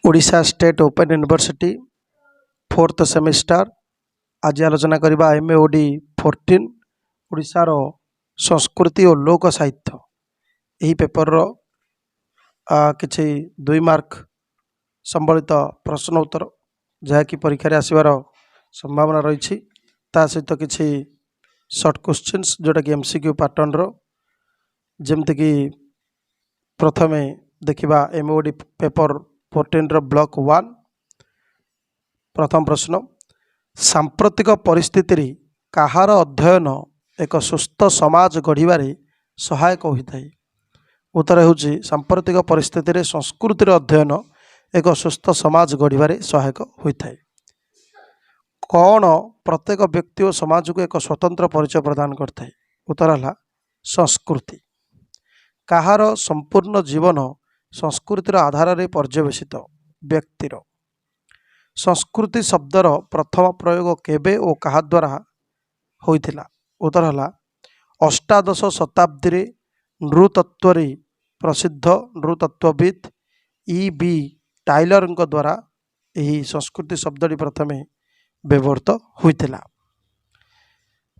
Odisha state open university fourth semester आज आलोचना करबा MAOD 14 ओडिशार संस्कृति और लोक साहित्य यही पेपर रो किछि 2 मार्क संबलित प्रश्न उत्तर जहाँकि परीक्षा आसबार संभावना रही ता सहित किछि शॉर्ट क्वेश्चंस जोटा कि MCQ पैटर्न रो जेमति कि प्रथमे देखिबा MAOD पेपर 14 रो ब्लॉक 1 प्रथम प्रश्न सांप्रतिक परिस्थिति कहार अध्ययन एक सुस्थ समाज गढ़िबारे सहायक होता है। उत्तर होची सांप्रतिक परिस्थिति संस्कृतिर अध्ययन एक सुस्थ समाज गढ़िबारे सहायक होता है। कौन प्रत्येक व्यक्ति और समाज को एक स्वतंत्र परिचय प्रदान करता है। उत्तर है संस्कृति। कहार संपूर्ण जीवन संस्कृतिर आधार रे पर्यवेसित व्यक्तिर। संस्कृति शब्दर प्रथम प्रयोग केबे और कहा द्वारा होइथिला। उत्तर है अष्टादश शताब्दी नृतत्व प्रसिद्ध नृतत्वविद E.B. टाइलर द्वारा यही संस्कृति शब्दटी प्रथमे व्यवहृत होइथिला।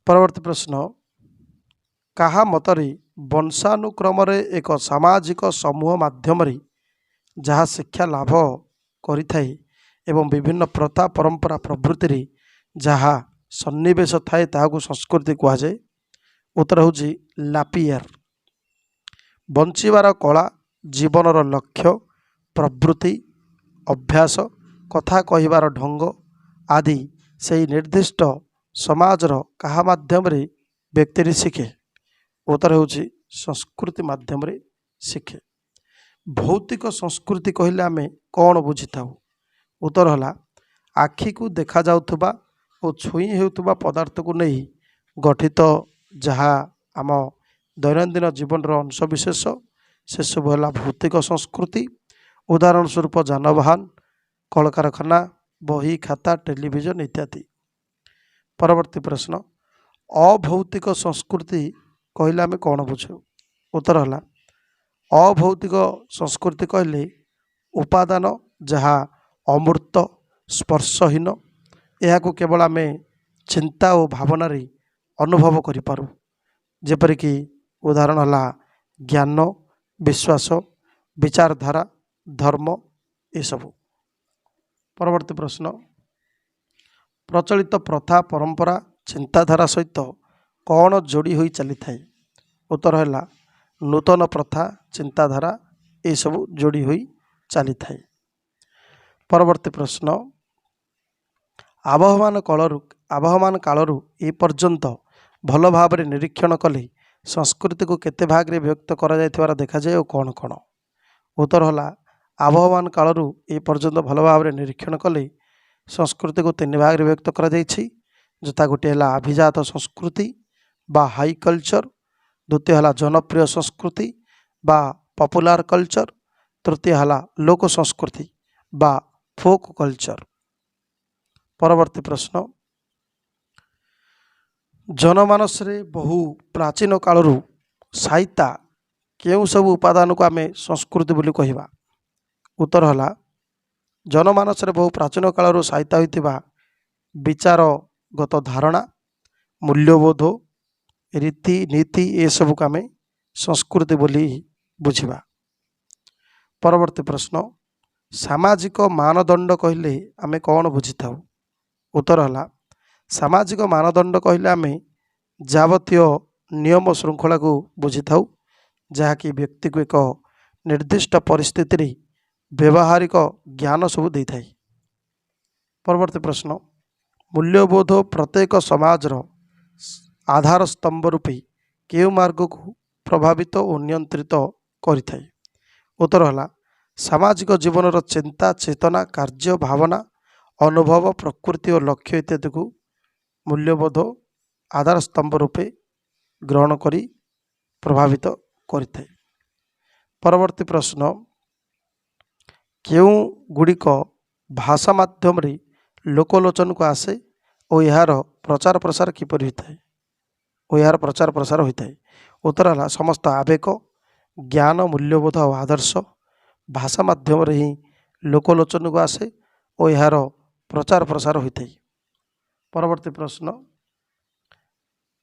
परवर्ती प्रश्न कहा मतरे वंशानुक्रम एक सामाजिक समूह माध्यम जहाँ शिक्षा लाभ करिथाए एवं विभिन्न प्रथा परंपरा प्रभृति जहाँ सन्निवेश थाए ताहाकु संस्कृति कहा जाए। उत्तर होची लापियर। बंचिबार कला जीवनर लक्ष्य प्रवृत्ति अभ्यास कथा कहिबार ढंग आदि से निर्दिष्ट समाजर कहा माध्यम रे व्यक्ति शिखे। उत्तर होची संस्कृति माध्यम रे शिखे। भौतिक संस्कृति कहले आमे कौन बुझी थाउ। उत्तर है आखि को देखा जाउथुबा और छुई हेउथुबा पदार्थ को नहीं गठित जहाँ आम दैनंदिन जीवन अंशविशेष से सब है भौतिक संस्कृति। उदाहरण स्वरूप जानवाहन कलकारखाना बही खाता टेलीविजन इत्यादि। परवर्ती प्रश्न अभौतिक संस्कृति कहले आमे कौन बुझू। उत्तर है अभौतिक संस्कृति कहले उपादान जहाँ अमूर्त स्पर्शहीन यह केवल आम चिंता और भावना अनुभव करिपारू। जेपरिक उदाहरण है ज्ञान विश्वास विचारधारा धर्म ये सब। परवर्ती प्रश्न प्रचलित प्रथा परंपरा चिंताधारा सहित कौन जोड़ी होई चली थाए। उत्तर है नूतन प्रथा चिंताधारा ये सब जोड़ी होई चली थाए। परवर्ती प्रश्न आबहमान कालरू ए पर्यंत भल भाव निरीक्षण कले संस्कृति को केते भाग रे व्यक्त करा जायथिबार देखा जाए और कौन कौन। उत्तर है आबहमान कालरू ए पर्यंत भल भाव निरीक्षण कले संस्कृति को 3 भाग रे व्यक्त करा जायछि। जता गोटे है अभिजात संस्कृति बा हाई कल्चर, द्वितीय है जनप्रिय संस्कृति बा पॉपुलर कल्चर, तृतीय है लोक संस्कृति बा फोक कल्चर। परवर्ती प्रश्न जनमानस रे बहु प्राचीन कालरू साहित्य केउ सब उपादान को आमे संस्कृति बोली कहिबा। उत्तर है जनमानस रे बहु प्राचीन कालरू साहित्य होइतिबा विचारगत धारणा मूल्यबोध रीति नीति ये सब को आमे संस्कृति बोली बुझिबा। परवर्ती प्रश्न सामाजिक मानदंड कहले आमे कौन बुझी थाउ। उत्तर है सामाजिक मानदंड कहले आमे जावतीय नियम श्रृंखला को बुझी थाउ जहाँकि व्यक्ति को एक निर्दिष्ट परिस्थिति व्यवहारिक ज्ञान सब दे थाए। परवर्ती प्रश्न मूल्यबोध प्रत्येक समाजर आधार स्तंभ रूपे केउ मार्ग को प्रभावित और नियंत्रित करिथाए। उत्तर है सामाजिक जीवन चिंता चेतना कार्य भावना अनुभव प्रकृति और लक्ष्य इत्यादि को मूल्यबोध आधार स्तंभ रूपे ग्रहण करी प्रभावित करिथाए। परवर्ती प्रश्न केउ गुड़िक भाषा माध्यम रे लोकलोचन को आसे और यार प्रचार प्रसार किपर होता है और यार प्रचार प्रसार होता है। उत्तर है समस्त आवेग ज्ञान मूल्यबोध और आदर्श भाषा माध्यम ही ଲୋକଲୋଚନ को आसे और यार प्रचार प्रसार होता है। परवर्ती प्रश्न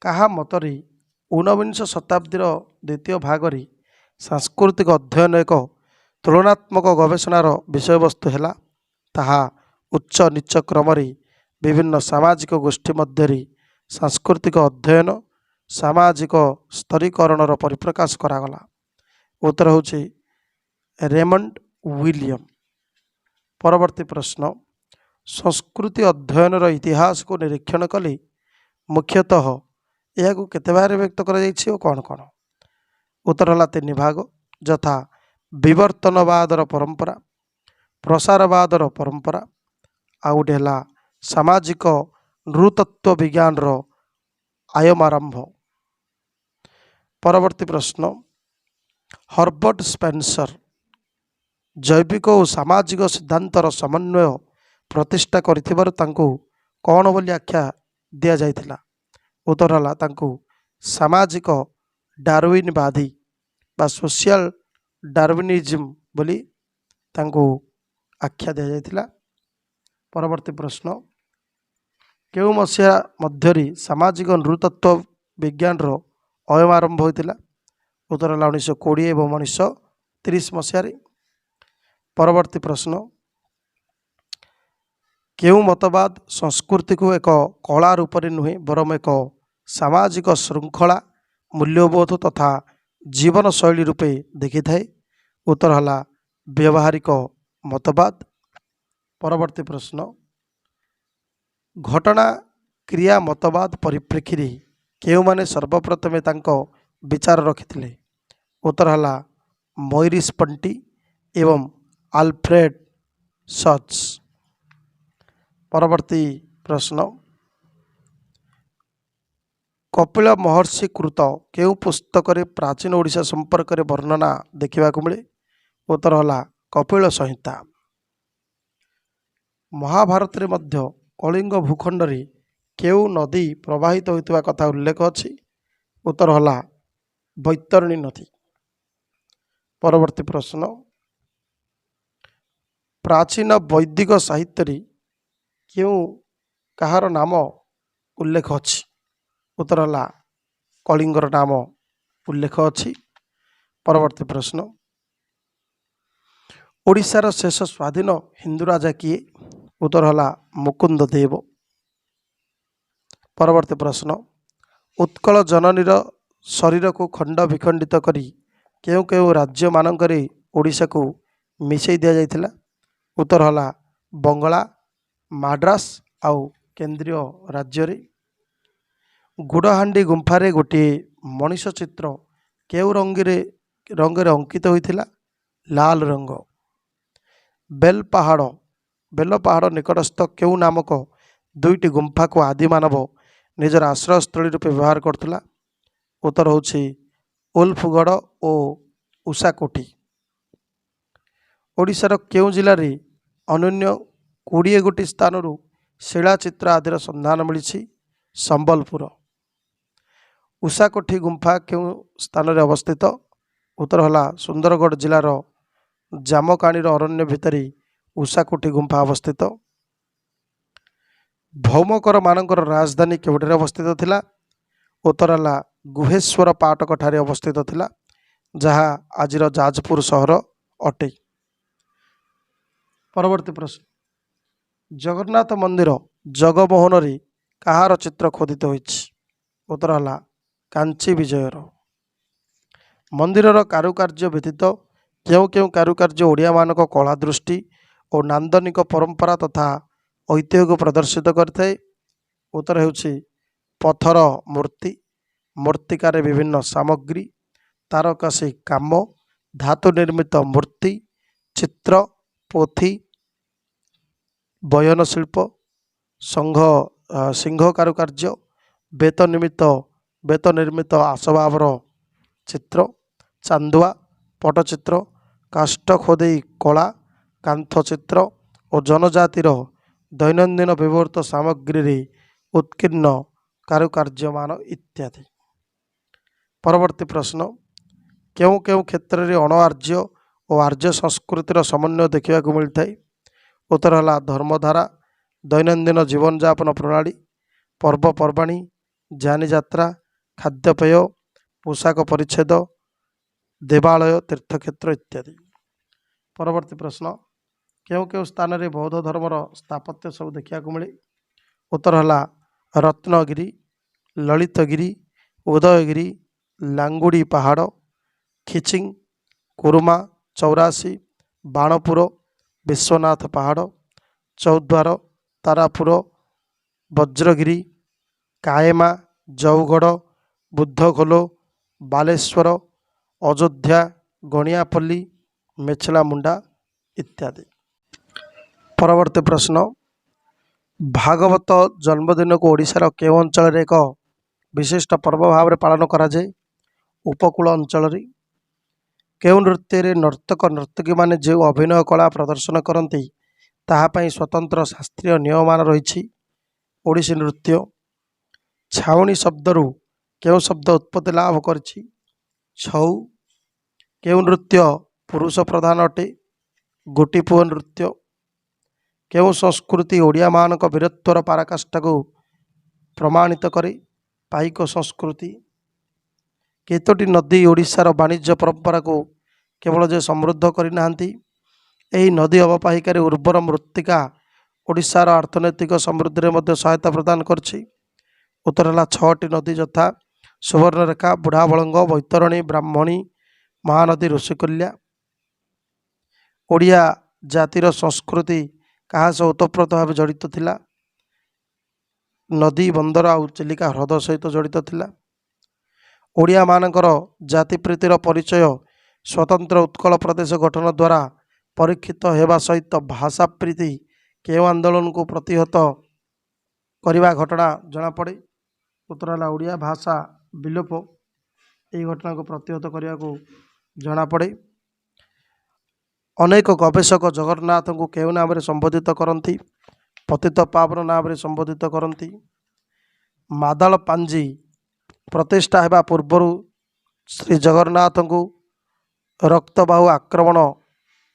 कहा मतरी ऊनविंश शताब्दीर द्वितीय भागरी सांस्कृतिक अध्ययन एक तुलनात्मक गवेषणार विषयवस्तु है ताहा उच्च नीच क्रम विभिन्न सामाजिक गोष्ठी मध्य सांस्कृतिक अध्ययन सामाजिक स्तरीकरणर परिप्रकाश करागला। उत्तर होछि रेमंड विलियम। परवर्ती प्रश्न संस्कृति अध्ययनर इतिहास को निरीक्षण कले मुख्यतः यह केते भाग व्यक्त कर कौन कौन। उत्तर है 3 भाग यथा विवर्तनवादर परंपरा प्रसारवादर परंपरा आ गोटे है सामाजिक नृतत्व विज्ञान आयमारंभ। परवर्ती प्रश्न हर्बर्ट स्पेंसर जैविक और सामाजिक सिद्धांतर समन्वय प्रतिष्ठा करिथिबारु तांको कौन बोली आख्या दिया जाइथिला। उत्तर है तांको सामाजिक डार्विनवादी बा सोशल डार्विनिज्म बोली तांको आख्या दिया जाइथिला। परवर्ती प्रश्न केउ मसीहा मध्यरी सामाजिक नृतत्व विज्ञान अयम आरंभ होता। उत्तर है 1920 एवं 1930 मसीह। परवर्ती प्रश्न केउ मतवाद संस्कृति को एक कला रूप में नुहे बरम एक सामाजिक श्रृंखला मूल्यबोध तथा जीवन शैली रूपे देखि थाए। उत्तर है व्यवहारिक मतवाद। परवर्ती प्रश्न घटना क्रिया मतवाद परिप्रेक्षी केउ माने सर्वप्रथमे तांको विचार रखिथिले। उत्तर है मोइरिस पंटी एवं आल्फ्रेड सच। परवर्ती प्रश्न कपिल महर्षि कृत केउ पुस्तक प्राचीन ओडिशा संपर्क में वर्णना देखा मिले। उत्तर है कपिल संहिता। महाभारत रे मध्य कलिंग भूखंड रे केउ नदी प्रवाहित होइतबा कथा उल्लेख अछि। उत्तर है बैतरणी नदी। परवर्ती प्रश्न प्राचीन वैदिक साहित्य रे केउ कहार नाम उल्लेख अछि। उत्तर है कलिंगर नाम उल्लेख अछि। परवर्ती प्रश्न ओडिशार शेष स्वाधीन हिंदू राजा किए। उत्तर है मुकुंद देव। परवर्ती प्रश्न उत्कल जननीर शरीर को खंड विखंडित करी केउ केउ राज्य मानकरे ओडिशा को मिसई दिया जाइथिला। उत्तर है बंगला माड्रास आउ केंद्रीय राज्य रे। गुड़हांडी गुंफारे गोटे मनीष चित्र केउ रंगरे अंकित होइथिला लाल रंग। बेल पहाड़ निकटस्थ केउ नामक 2टी गुंफा को आदि मानव निजर आश्रयस्थली रूपे व्यवहार करथिला। उत्तर होछि उल्फगढ़ और उषाकोठी। ओडिशार केउ जिले रे अन्य 20 गोटी स्थान शिलाचित्र आदिर संधान मिली। संबलपुर। उषाकोठी गुंफा केउ स्थान रे अवस्थित। उत्तर है सुंदरगढ़ जिलार जामकाणीर अरण्य भितरी उषाकोठी गुंफा अवस्थित। भौमकर मानकर राजधानी केउठे अवस्थित थिला। उत्तर है गुहेश्वर पाटक ठारे अवस्थित थिला जहाँ आजिर जाजपुर सहर अटे। परवर्ती प्रश्न जगन्नाथ मंदिर जगमोहन रे कहार चित्र खोदित होइछि। उत्तर है कांची विजयर। मंदिरर कारुकार्य व्यतीत केउ केउ कारुकार्य ओडिया मानक कला दृष्टि और नांदनिक परंपरा तथा ऐतिह्य को प्रदर्शित करते। उत्तर हेउछि पत्थर मूर्ति मूर्तिकार विभिन्न सामग्री तारकासी काम धातु निर्मित मूर्ति चित्र पोथी बयन शिल्प सिंह कारुकार्य बेत निर्मित आसबाबर चित्र चांदुआ पटचित्र काष्ठ खोदे कला कांथ चित्र और जनजातिर दैनंदिन व्यवहृत सामग्री उत्कीर्ण कारुकार्यमान इत्यादि। परवर्ती प्रश्न केउ केउ क्षेत्र में अणआर्य ଓ ଆର୍ଯ୍ୟ ସଂସ୍କୃତିର ସମନ୍ୱୟ ଦେଖିବାକୁ ମିଳିଥାଏ। ଉତ୍ତର ହେଲା ଧର୍ମଧାରା, ଦୈନନ୍ଦିନ ଜୀବନଯାପନ ପ୍ରଣାଳୀ, ପର୍ବପର୍ବାଣୀ, ଯାନିଯାତ୍ରା, ଖାଦ୍ୟପେୟ, ପୋଷାକ ପରିଚ୍ଛେଦ, ଦେବାଳୟ, ତୀର୍ଥକ୍ଷେତ୍ର ଇତ୍ୟାଦି। ପରବର୍ତ୍ତୀ ପ୍ରଶ୍ନ, କେଉଁ କେଉଁ ସ୍ଥାନରେ ବୌଦ୍ଧ ଧର୍ମର ସ୍ଥାପତ୍ୟ ସବୁ ଦେଖିବାକୁ ମିଳେ? ଉତ୍ତର ହେଲା ରତ୍ନଗିରି, ଲଳିତଗିରି, ଉଦୟଗିରି, ଲାଙ୍ଗୁଡ଼ି ପାହାଡ଼, ଖିଚିଂ, କୁରୁମା, ଚୌରାଶୀ, ବାଣପୁର, ବିଶ୍ୱନାଥ ପାହାଡ଼, ଚୌଦ୍ୱାର, ତାରାପୁର, ବଜ୍ରଗିରି, କାଏମା, ଜଉଗଡ଼, ବୁଦ୍ଧଖୋଲ, ବାଲେଶ୍ୱର, ଅଯୋଧ୍ୟା, ଗଣିଆପଲ୍ଲୀ, ମେଛଲାମୁଣ୍ଡା ଇତ୍ୟାଦି। ପରବର୍ତ୍ତୀ ପ୍ରଶ୍ନ, ଭାଗବତ ଜନ୍ମଦିନକୁ ଓଡ଼ିଶାର କେଉଁ ଅଞ୍ଚଳରେ ଏକ ବିଶିଷ୍ଟ ପର୍ବ ଭାବରେ ପାଳନ କରାଯାଏ? ଉପକୂଳ ଅଞ୍ଚଳରେ। କେଉଁ ନୃତ୍ୟରେ ନର୍ତ୍ତକ ନର୍ତ୍ତକୀମାନେ ଯେଉଁ ଅଭିନୟ କଳା ପ୍ରଦର୍ଶନ କରନ୍ତି ତାହା ପାଇଁ ସ୍ୱତନ୍ତ୍ର ଶାସ୍ତ୍ରୀୟ ନିୟମମାନ ରହିଛି? ଓଡ଼ିଶୀ ନୃତ୍ୟ। ଛାଉଣି ଶବ୍ଦରୁ କେଉଁ ଶବ୍ଦ ଉତ୍ପତ୍ତି ଲାଭ କରିଛି? ଛଉ। କେଉଁ ନୃତ୍ୟ ପୁରୁଷ ପ୍ରଧାନ ଅଟେ? ଗୋଟିପୁଅ ନୃତ୍ୟ। କେଉଁ ସଂସ୍କୃତି ଓଡ଼ିଆମାନଙ୍କ ବୀରତ୍ୱର ପରାକାଷ୍ଠାକୁ ପ୍ରମାଣିତ କରେ? ପାଇକ ସଂସ୍କୃତି। କେତୋଟି ନଦୀ ଓଡ଼ିଶାର ବାଣିଜ୍ୟ ପରମ୍ପରାକୁ କେବଳ ଯେ ସମୃଦ୍ଧ କରିନାହାନ୍ତି, ଏହି ନଦୀ ଅବବାହିକାରେ ଉର୍ବର ମୃତ୍ତିକା ଓଡ଼ିଶାର ଅର୍ଥନୈତିକ ସମୃଦ୍ଧିରେ ମଧ୍ୟ ସହାୟତା ପ୍ରଦାନ କରିଛି? ଉତ୍ତର ହେଲା 6ଟି ନଦୀ ଯଥା ସୁବର୍ଣ୍ଣରେଖା, ବୁଢ଼ାବଳଙ୍ଗ, ବୈତରଣୀ, ବ୍ରାହ୍ମଣୀ, ମହାନଦୀ, ଋଷିକୁଲ୍ୟା। ଓଡ଼ିଆ ଜାତିର ସଂସ୍କୃତି କାହା ସହ ଓତପ୍ରୋତ ଭାବେ ଜଡ଼ିତ ଥିଲା? ନଦୀ, ବନ୍ଦର ଆଉ ଚିଲିକା ହ୍ରଦ ସହିତ ଜଡ଼ିତ ଥିଲା। ଓଡ଼ିଆମାନଙ୍କର ଜାତିପ୍ରୀତିର ପରିଚୟ ସ୍ୱତନ୍ତ୍ର ଉତ୍କଳ ପ୍ରଦେଶ ଗଠନ ଦ୍ୱାରା ପରୀକ୍ଷିତ ହେବା ସହିତ ଭାଷାପ୍ରୀତି କେଉଁ ଆନ୍ଦୋଳନକୁ ପ୍ରତିହତ କରିବା ଘଟଣା ଜଣାପଡ଼େ? ଉତ୍ତର ହେଲା ଓଡ଼ିଆ ଭାଷା ବିଲୋପ, ଏହି ଘଟଣାକୁ ପ୍ରତିହତ କରିବାକୁ ଜଣାପଡ଼େ। ଅନେକ ଗବେଷକ ଜଗନ୍ନାଥଙ୍କୁ କେଉଁ ନାମରେ ସମ୍ବୋଧିତ କରନ୍ତି? ପତିତ ପାବନ ନାମରେ ସମ୍ବୋଧିତ କରନ୍ତି। ମାଦଳ ପାଞ୍ଜି ପ୍ରତିଷ୍ଠା ହେବା ପୂର୍ବରୁ ଶ୍ରୀ ଜଗନ୍ନାଥଙ୍କୁ ରକ୍ତବାହୁ ଆକ୍ରମଣ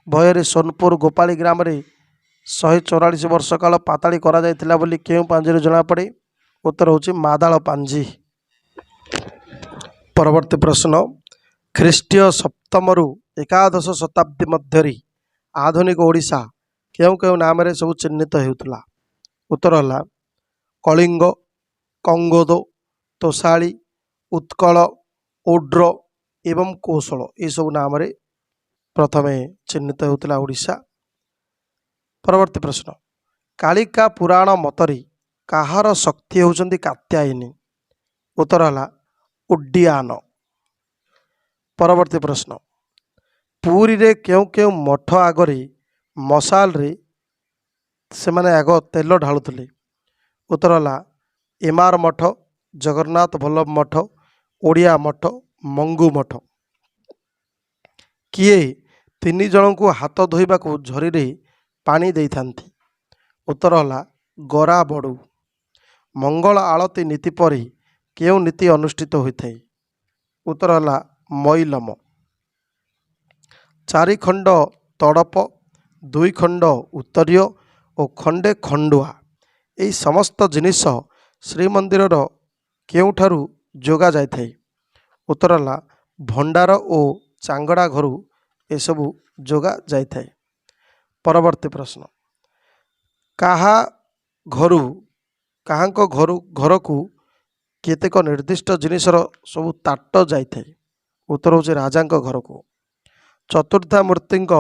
ଭୟରେ ସୋନପୁର ଗୋପାଳୀ ଗ୍ରାମରେ 144 ବର୍ଷ କାଳ ପାତାଳି କରାଯାଇଥିଲା ବୋଲି କେଉଁ ପାଞ୍ଜିରୁ ଜଣାପଡ଼େ? ଉତ୍ତର ହେଉଛି ମାଦାଳ ପାଞ୍ଜି। ପରବର୍ତ୍ତୀ ପ୍ରଶ୍ନ, ଖ୍ରୀଷ୍ଟୀୟ 7ମରୁ ଏକାଦଶ ଶତାବ୍ଦୀ ମଧ୍ୟରେ ଆଧୁନିକ ଓଡ଼ିଶା କେଉଁ କେଉଁ ନାମରେ ସବୁ ଚିହ୍ନିତ ହେଉଥିଲା? ଉତ୍ତର ହେଲା କଳିଙ୍ଗ, କଙ୍ଗୋଦ, ତୋଷାଳୀ, ଉତ୍କଳ, ଓଡ୍ର ଏବଂ କୌଶଳ, ଏସବୁ ନାମରେ ପ୍ରଥମେ ଚିହ୍ନିତ ହେଉଥିଲା ଓଡ଼ିଶା। ପରବର୍ତ୍ତୀ ପ୍ରଶ୍ନ, କାଳିକା ପୁରାଣ ମତରେ କାହାର ଶକ୍ତି ହେଉଛନ୍ତି କାତ୍ୟାୟନୀ? ଉତ୍ତର ହେଲା ଉଡ୍ଡୀୟାନ। ପରବର୍ତ୍ତୀ ପ୍ରଶ୍ନ, ପୁରୀରେ କେଉଁ କେଉଁ ମଠ ଆଗରେ ମଶାଲରେ ସେମାନେ ଆଗ ତେଲ ଢାଳୁଥିଲେ? ଉତ୍ତର ହେଲା ଏମାର ମଠ, ଜଗନ୍ନାଥ ବଲ୍ଲଭ ମଠ, ଓଡ଼ିଆ ମଠ, ମଙ୍ଗୁ ମଠ। କିଏ 3 ଜଣଙ୍କୁ ହାତ ଧୋଇବାକୁ ଝରିରେ ପାଣି ଦେଇଥାନ୍ତି? ଉତ୍ତର ହେଲା ଗରା ବଡ଼ୁ। ମଙ୍ଗଳ ଆଳତୀ ନୀତି ପରେ କେଉଁ ନୀତି ଅନୁଷ୍ଠିତ ହୋଇଥାଏ? ଉତ୍ତର ହେଲା ମଇଲମ। 4 ଖଣ୍ଡ ତଡ଼ପ, 2 ଖଣ୍ଡ ଉତ୍ତରୀୟ ଓ ଖଣ୍ଡେ ଖଣ୍ଡୁଆ, ଏହି ସମସ୍ତ ଜିନିଷ ଶ୍ରୀମନ୍ଦିରର କେଉଁଠାରୁ ଯୋଗା ଯାଇଥାଏ? ଉତ୍ତର ହେଲା ଭଣ୍ଡାର ଓ ଚାଙ୍ଗଡ଼ା ଘରୁ ଏସବୁ ଯୋଗା ଯାଇଥାଏ। ପରବର୍ତ୍ତୀ ପ୍ରଶ୍ନ, କାହାଙ୍କ ଘରକୁ କେତେକ ନିର୍ଦ୍ଦିଷ୍ଟ ଜିନିଷର ସବୁ ତାଟ ଯାଇଥାଏ? ଉତ୍ତର ହେଉଛି ରାଜାଙ୍କ ଘରକୁ। ଚତୁର୍ଦ୍ଧାମୂର୍ତ୍ତିଙ୍କ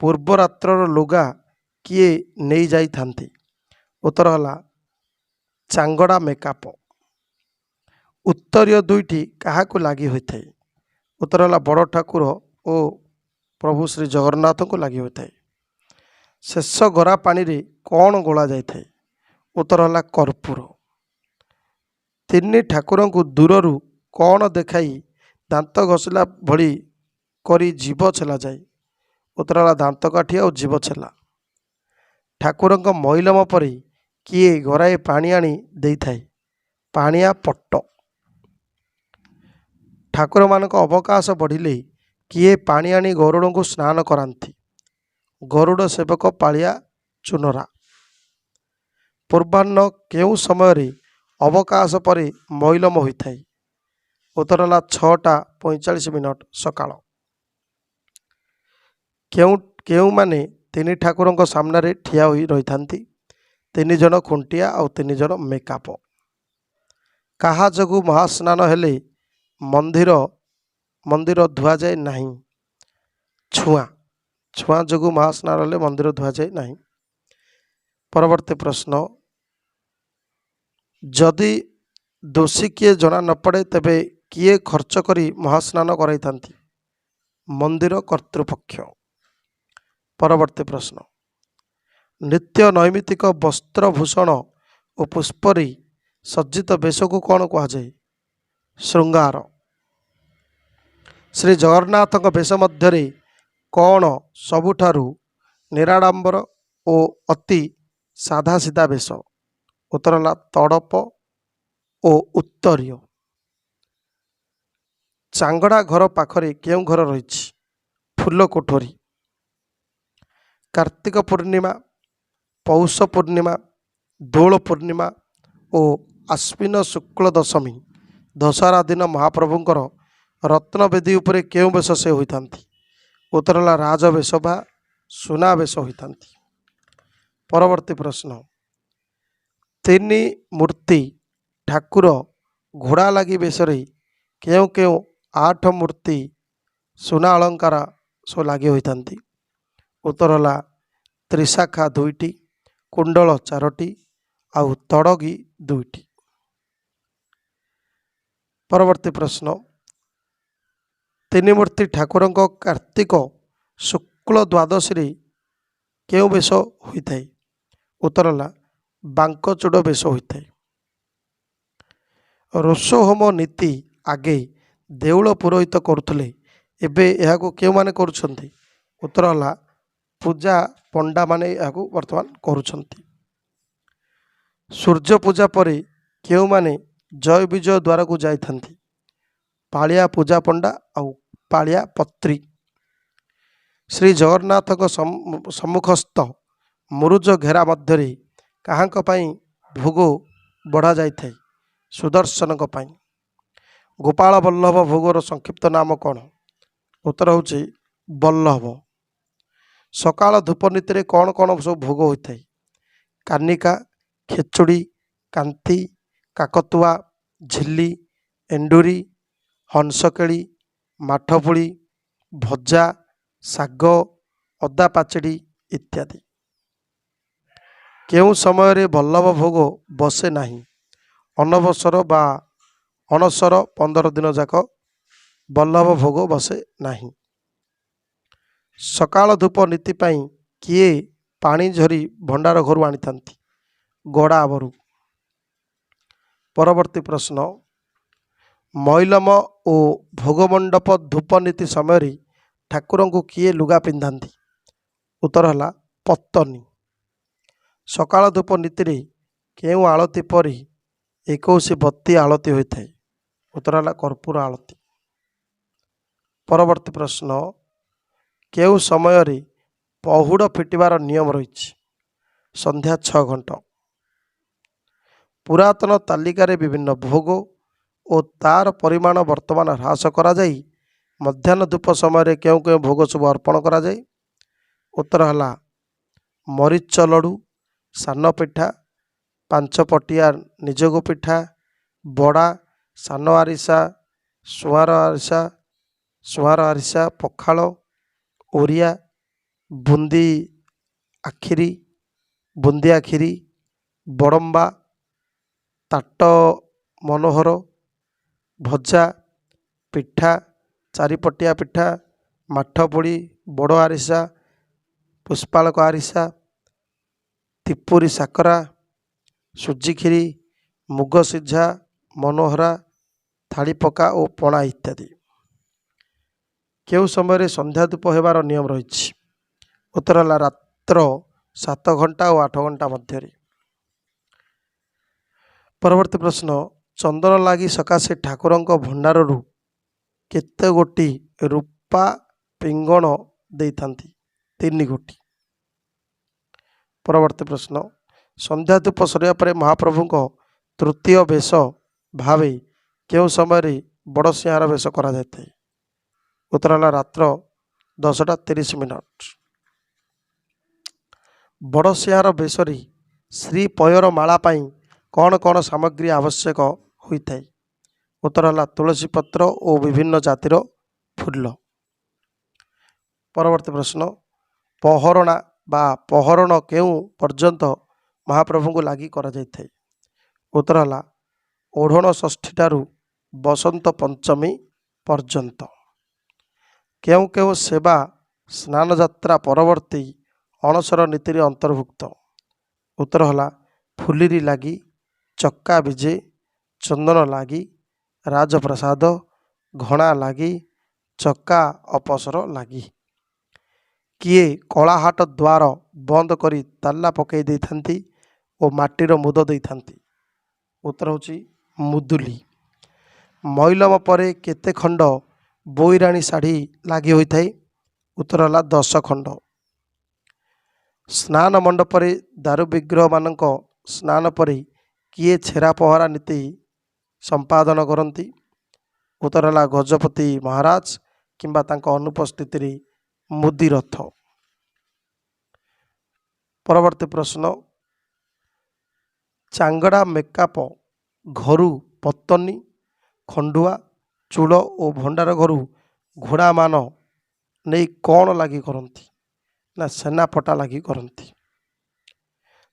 ପୂର୍ବରାତ୍ରର ଲୁଗା କିଏ ନେଇ ଯାଇଥାନ୍ତି? ଉତ୍ତର ହେଲା ଚାଙ୍ଗଡ଼ା ମେକାପ। ଉତ୍ତରୀୟ 2ଟି କାହାକୁ ଲାଗି ହୋଇଥାଏ? ଉତ୍ତର ହେଲା ବଡ଼ ଠାକୁର ଓ ପ୍ରଭୁ ଶ୍ରୀ ଜଗନ୍ନାଥଙ୍କୁ ଲାଗି ହୋଇଥାଏ। ଶେଷ ଗରା ପାଣିରେ କ'ଣ ଗୋଳା ଯାଇଥାଏ? ଉତ୍ତର ହେଲା କର୍ପୂର। 3 ଠାକୁରଙ୍କୁ ଦୂରରୁ କ'ଣ ଦେଖାଇ ଦାନ୍ତ ଘଷିଲା ଭଳି କରି ଜୀଭ ଛେଲାଯାଏ? ଉତ୍ତର ହେଲା ଦାନ୍ତକାଠି ଆଉ ଜୀଭ ଛେଲା। ଠାକୁରଙ୍କ ମଇଲମ ପରେ କିଏ ଗରାଏ ପାଣି ଆଣି ଦେଇଥାଏ? ପାଣିଆ ପଟ। ଠାକୁରମାନଙ୍କ ଅବକାଶ ବଢ଼ିଲେ କିଏ ପାଣି ଆଣି ଗରୁଡ଼ଙ୍କୁ ସ୍ନାନ କରାନ୍ତି? ଗରୁଡ଼ ସେବକ ପାଳିଆ ଚୁନରା। ପୂର୍ବାହ୍ନ କେଉଁ ସମୟରେ ଅବକାଶ ପରେ ମଇଲମ ହୋଇଥାଏ? ଉତ୍ତର ହେଲା 6:45 ସକାଳ। କେଉଁମାନେ ତିନି ଠାକୁରଙ୍କ ସାମ୍ନାରେ ଠିଆ ହୋଇ ରହିଥାନ୍ତି? 3 ଜଣ ଖୁଣ୍ଟିଆ ଆଉ 3 ଜଣ ମେକାପ। କାହା ଯୋଗୁଁ ମହାସ୍ନାନ ହେଲେ ମନ୍ଦିର ଧୁଆଯାଏ ନାହିଁ? ଛୁଆଁ ଯୋଗୁଁ ମହାସ୍ନାନ ହେଲେ ମନ୍ଦିର ଧୁଆଯାଏ ନାହିଁ। ପରବର୍ତ୍ତୀ ପ୍ରଶ୍ନ, ଯଦି ଦୋଷୀ କିଏ ଜଣା ନ ପଡ଼େ ତେବେ କିଏ ଖର୍ଚ୍ଚ କରି ମହାସ୍ନାନ କରାଇଥାନ୍ତି? ମନ୍ଦିର କର୍ତ୍ତୃପକ୍ଷ। ପରବର୍ତ୍ତୀ ପ୍ରଶ୍ନ, ନିତ୍ୟ ନୈମିତିକ ବସ୍ତ୍ରଭୂଷଣ ଓ ପୁଷ୍ପରେ ସଜ୍ଜିତ ବେଶକୁ କ'ଣ କୁହାଯାଏ? ଶୃଙ୍ଗାର। ଶ୍ରୀ ଜଗନ୍ନାଥଙ୍କ ବେଶ ମଧ୍ୟରେ କ'ଣ ସବୁଠାରୁ ନିରାଡ଼ମ୍ବର ଓ ଅତି ସାଧାସିଧା ବେଶ? ଉତ୍ତର ହେଲା ତଡ଼ପ ଓ ଉତ୍ତରୀୟ। ଚାଙ୍ଗଡ଼ା ଘର ପାଖରେ କେଉଁ ଘର ରହିଛି? ଫୁଲ କୋଠରୀ। କାର୍ତ୍ତିକ ପୂର୍ଣ୍ଣିମା, ପୌଷ ପୂର୍ଣ୍ଣିମା, ଦୋଳ ପୂର୍ଣ୍ଣିମା ଓ ଆଶ୍ୱିନ ଶୁକ୍ଳ ଦଶମୀ ଦଶହରା ଦିନ ମହାପ୍ରଭୁଙ୍କର ରତ୍ନବେଦୀ ଉପରେ କେଉଁ ବେଶ ସେ ହୋଇଥାନ୍ତି? ଉତ୍ତର ହେଲା ରାଜବେଶ ବା ସୁନାବେଶ ହୋଇଥାନ୍ତି। ପରବର୍ତ୍ତୀ ପ୍ରଶ୍ନ, 3 ମୂର୍ତ୍ତି ଠାକୁର ଘୋଡ଼ା ଲାଗି ବେଶରେ କେଉଁ 8 ମୂର୍ତ୍ତି ସୁନା ଅଳଙ୍କାର ସବୁ ଲାଗି ହୋଇଥାନ୍ତି? ଉତ୍ତର ହେଲା ତ୍ରିଶାଖା 2ଟି, କୁଣ୍ଡଳ 4ଟି ଆଉ ତଡ଼ଗି 2ଟି। ପରବର୍ତ୍ତୀ ପ୍ରଶ୍ନ, 3 ମୂର୍ତ୍ତି ଠାକୁରଙ୍କ କାର୍ତ୍ତିକ ଶୁକ୍ଳ ଦ୍ୱାଦଶୀରେ କେଉଁ ବେଶ ହୋଇଥାଏ? ଉତ୍ତର ହେଲା ବାଙ୍କଚୂଡ଼ ବେଶ ହୋଇଥାଏ। ରୋଷ ହୋମ ନୀତି ଆଗେ ଦେଉଳ ପୁରୋହିତ କରୁଥିଲେ, ଏବେ ଏହାକୁ କେଉଁମାନେ କରୁଛନ୍ତି? ଉତ୍ତର ହେଲା ପୂଜା ପଣ୍ଡାମାନେ ଏହାକୁ ବର୍ତ୍ତମାନ କରୁଛନ୍ତି। ସୂର୍ଯ୍ୟ ପୂଜା ପରେ କେଉଁମାନେ ଜୟ ବିଜୟ ଦ୍ୱାରକୁ ଯାଇଥାନ୍ତି? ପାଳିଆ ପୂଜା ପଣ୍ଡା ଆଉ ପାଳିଆ ପତ୍ରୀ। ଶ୍ରୀ ଜଗନ୍ନାଥଙ୍କ ସମ୍ମୁଖସ୍ଥ ମୁରୁଜ ଘେରା ମଧ୍ୟରେ କାହାଙ୍କ ପାଇଁ ଭୋଗ ବଢ଼ା ଯାଇଥାଏ? ସୁଦର୍ଶନଙ୍କ ପାଇଁ। ଗୋପାଳ ବଲ୍ଲଭ ଭୋଗର ସଂକ୍ଷିପ୍ତ ନାମ କ'ଣ? ଉତ୍ତର ହେଉଛି ବଲ୍ଲଭ। ସକାଳ ଧୂପ ନୀତିରେ କ'ଣ କ'ଣ ସବୁ ଭୋଗ ହୋଇଥାଏ? କାନିକା, ଖେଚୁଡ଼ି, କାନ୍ତି, କାକତୁଆ, ଝିଲ୍ଲି, ଏଣ୍ଡୁରି, ହଂସକେଳି, ମାଠପୁଳି, ଭଜା, ଶାଗ, ଅଦା ପାଚେଡ଼ି ଇତ୍ୟାଦି। କେଉଁ ସମୟରେ ବଲ୍ଲଭ ଭୋଗ ବସେ ନାହିଁ? ଅନବସର ବା ଅଣସର 15 ଦିନ ଯାକ ବଲ୍ଲଭ ଭୋଗ ବସେ ନାହିଁ। ସକାଳ ଧୂପ ନୀତି ପାଇଁ କିଏ ପାଣି ଝରି ଭଣ୍ଡାର ଘରୁ ଆଣିଥାନ୍ତି? ଗଡ଼ାବରୁ। ପରବର୍ତ୍ତୀ ପ୍ରଶ୍ନ, ମଇଲମ ଓ ଭୋଗମଣ୍ଡପ ଧୂପ ନୀତି ସମୟରେ ଠାକୁରଙ୍କୁ କିଏ ଲୁଗା ପିନ୍ଧାନ୍ତି? ଉତ୍ତର ହେଲା ପତ୍ତନି। ସକାଳ ଧୂପ ନୀତିରେ କେଉଁ ଆଳତି ପରେ 21 ବତୀ ଆଳତି ହୋଇଥାଏ? ଉତ୍ତର ହେଲା କର୍ପୂର ଆଳତି। ପରବର୍ତ୍ତୀ ପ୍ରଶ୍ନ, କେଉଁ ସମୟରେ ପହୁଡ଼ ଫିଟିବାର ନିୟମ ରହିଛି? ସନ୍ଧ୍ୟା 6 ଘଣ୍ଟା। ପୁରାତନ ତାଲିକାରେ ବିଭିନ୍ନ ଭୋଗ ଓ ତାର ପରିମାଣ ବର୍ତ୍ତମାନ ହ୍ରାସ କରାଯାଇ ମଧ୍ୟାହ୍ନ ଧୂପ ସମୟରେ କେଉଁ କେଉଁ ଭୋଗ ସବୁ ଅର୍ପଣ କରାଯାଏ? ଉତ୍ତର ହେଲା ମରିଚ ଲଡ଼ୁ, ସାନ ପିଠା, 5 ପଟିଆ ନିଜଗୁ ପିଠା, ବଡ଼ା, ସାନ ଆରିସା, ସୁଆଁର ଆରିସା, ପଖାଳ, ଓରିଆ, ବୁନ୍ଦିଆ କ୍ଷୀରି, ବଡ଼ମ୍ବା, ତାଟ ମନୋହର, ଭଜା, ପିଠା, 4 ପଟିଆ ପିଠା, ମାଠପୁଳି, ବଡ଼ ଆରିସା, ପୁଷ୍ପାଳକ ଆରିସା, ତିପୁରୀ ସାକରା, ସୁଜି କ୍ଷୀରି, ମୁଗ ସିଝା, ମନୋହରା, ଥାଳି ପକା ଓ ପଣା ଇତ୍ୟାଦି। କେଉଁ ସମୟରେ ସନ୍ଧ୍ୟା ଧୂପ ହେବାର ନିୟମ ରହିଛି? ଉତ୍ତର ହେଲା ରାତ୍ର 7 ଘଣ୍ଟା ଓ 8 ଘଣ୍ଟା ମଧ୍ୟରେ। ପରବର୍ତ୍ତୀ ପ୍ରଶ୍ନ, ଚନ୍ଦନ ଲାଗି ସକାଶେ ଠାକୁରଙ୍କ ଭଣ୍ଡାରରୁ କେତେ ଗୋଟି ରୂପ ଚମ୍ପା ପିଙ୍ଗଣ ଦେଇଥାନ୍ତି 3 ଗୋଟି। ପରବର୍ତ୍ତୀ ପ୍ରଶ୍ନ, ସନ୍ଧ୍ୟା ଧୂପ ସରିବା ପରେ ମହାପ୍ରଭୁଙ୍କ ତୃତୀୟ ବେଶ ଭାବେ କେଉଁ ସମୟରେ ବଡ଼ସିଂହାର ବେଶ କରାଯାଇଥାଏ? ଉତ୍ତର ହେଲା ରାତ୍ର 10:30। ବଡ଼ସିଂହାର ବେଶରେ ଶ୍ରୀପୟର ମାଳା ପାଇଁ କ'ଣ କ'ଣ ସାମଗ୍ରୀ ଆବଶ୍ୟକ ହୋଇଥାଏ? ଉତ୍ତର ହେଲା ତୁଳସୀ ପତ୍ର ଓ ବିଭିନ୍ନ ଜାତିର ଫୁଲ। ପରବର୍ତ୍ତୀ ପ୍ରଶ୍ନ, ପହରଣା ବା ପହରଣ କେଉଁ ପର୍ଯ୍ୟନ୍ତ ମହାପ୍ରଭୁଙ୍କୁ ଲାଗି କରାଯାଇଥାଏ? ଉତ୍ତର ହେଲା ଓଢ଼ଣ ଷଷ୍ଠୀ ଠାରୁ ବସନ୍ତ ପଞ୍ଚମୀ ପର୍ଯ୍ୟନ୍ତ। କେଉଁ କେଉଁ ସେବା ସ୍ନାନଯାତ୍ରା ପରବର୍ତ୍ତୀ ଅଣସର ନୀତିରେ ଅନ୍ତର୍ଭୁକ୍ତ? ଉତ୍ତର ହେଲା ଫୁଲିରି ଲାଗି, ଚକ୍କା ବିଜେ, ଚନ୍ଦନ ଲାଗି, ରାଜପ୍ରସାଦ, ଘଣା ଲାଗି, ଚକା ଅପସର ଲାଗି। କିଏ କଳାହାଟ ଦ୍ୱାର ବନ୍ଦ କରି ତାଲା ପକାଇ ଦେଇଥାନ୍ତି ଓ ମାଟିର ମୁଦ ଦେଇଥାନ୍ତି? ଉତ୍ତର ହେଉଛି ମୁଦୁଲି। ମଇଲମ ପରେ କେତେ ଖଣ୍ଡ ବୋଇରାଣୀ ଶାଢ଼ୀ ଲାଗି ହୋଇଥାଏ? ଉତ୍ତର ହେଲା 10 ଖଣ୍ଡ। ସ୍ନାନ ମଣ୍ଡପରେ ଦାରୁବିଗ୍ରହମାନଙ୍କ ସ୍ନାନ ପରେ କିଏ ଛେରା ପହଁରା ନୀତି ସମ୍ପାଦନ କରନ୍ତି? ଉତ୍ତର ହେଲା ଗଜପତି ମହାରାଜ କିମ୍ବା ତାଙ୍କ ଅନୁପସ୍ଥିତିରେ ମୁଦିରଥ। ପରବର୍ତ୍ତୀ ପ୍ରଶ୍ନ, ଚାଙ୍ଗଡ଼ା ମେକାପ ଘରୁ ପତନି, ଖଣ୍ଡୁଆ, ଚୂଳ ଓ ଭଣ୍ଡାର ଘରୁ ଘୋଡ଼ାମାନ ନେଇ କ'ଣ ଲାଗି କରନ୍ତି? ନା ସେନାପଟା ଲାଗି କରନ୍ତି।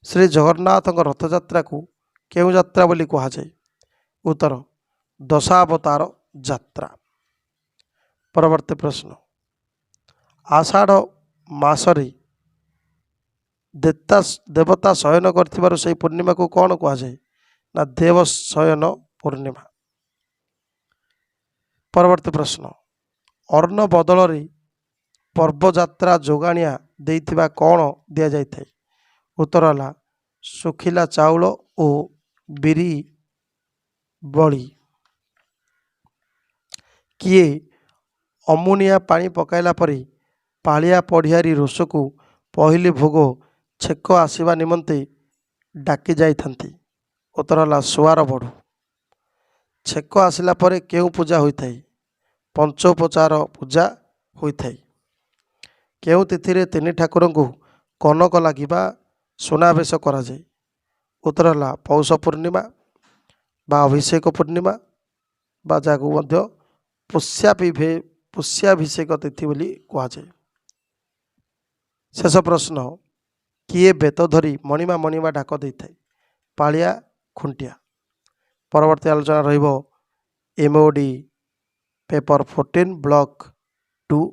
ଶ୍ରୀ ଜଗନ୍ନାଥଙ୍କ ରଥଯାତ୍ରାକୁ କେଉଁ ଯାତ୍ରା ବୋଲି କୁହାଯାଏ? ଉତ୍ତର ଦଶାବତାର ଯାତ୍ରା। ପରବର୍ତ୍ତୀ ପ୍ରଶ୍ନ, ଆଷାଢ଼ ମାସରେ ଦେବତା ଶୟନ କରିଥିବାରୁ ସେହି ପୂର୍ଣ୍ଣିମାକୁ କ'ଣ କୁହାଯାଏ? ନା ଦେବଶୟନ ପୂର୍ଣ୍ଣିମା। ପରବର୍ତ୍ତୀ ପ୍ରଶ୍ନ, ଅର୍ଣ୍ଣ ବଦଳରେ ପର୍ବଯାତ୍ରା ଯୋଗାଣିଆ ଦେଇଥିବା କ'ଣ ଦିଆଯାଇଥାଏ? ଉତ୍ତର ହେଲା ଶୁଖିଲା ଚାଉଳ ଓ ବିରି ବଳି। କିଏ ଅମୁନିଆ ପାଣି ପକାଇଲା ପରେ ପାଳିଆ ପଢ଼ିଆରୀ ରୋଷକୁ ପହିଲି ଭୋଗ ଛେକ ଆସିବା ନିମନ୍ତେ ଡାକି ଯାଇଥାନ୍ତି? ଉତ୍ତର ହେଲା ସୁଆର ବଢ଼ୁ। ଛେକ ଆସିଲା ପରେ କେଉଁ ପୂଜା ହୋଇଥାଏ? ପଞ୍ଚୋପଚାର ପୂଜା ହୋଇଥାଏ। କେଉଁ ତିଥିରେ 3 ଠାକୁରଙ୍କୁ କନକ ଲାଗିବା ସୁନାବେଶ କରାଯାଏ? ଉତ୍ତର ହେଲା ପୌଷ ପୂର୍ଣ୍ଣିମା ବା ଅଭିଷେକ ପୂର୍ଣ୍ଣିମା ବା ଯାହାକୁ ମଧ୍ୟ ପୁଷ୍ୟାଭିଷେକ ତିଥି ବୋଲି କୁହାଯାଏ। ଶେଷ ପ୍ରଶ୍ନ, କିଏ ବେତ ଧରି ମଣିମା ମଣିମା ଡାକ ଦେଇଥାଏ? ପାଳିଆ ଖୁଣ୍ଟିଆ। ପରବର୍ତ୍ତୀ ଆଲୋଚନା ରହିବ MOD ପେପର 14 ବ୍ଲକ 2।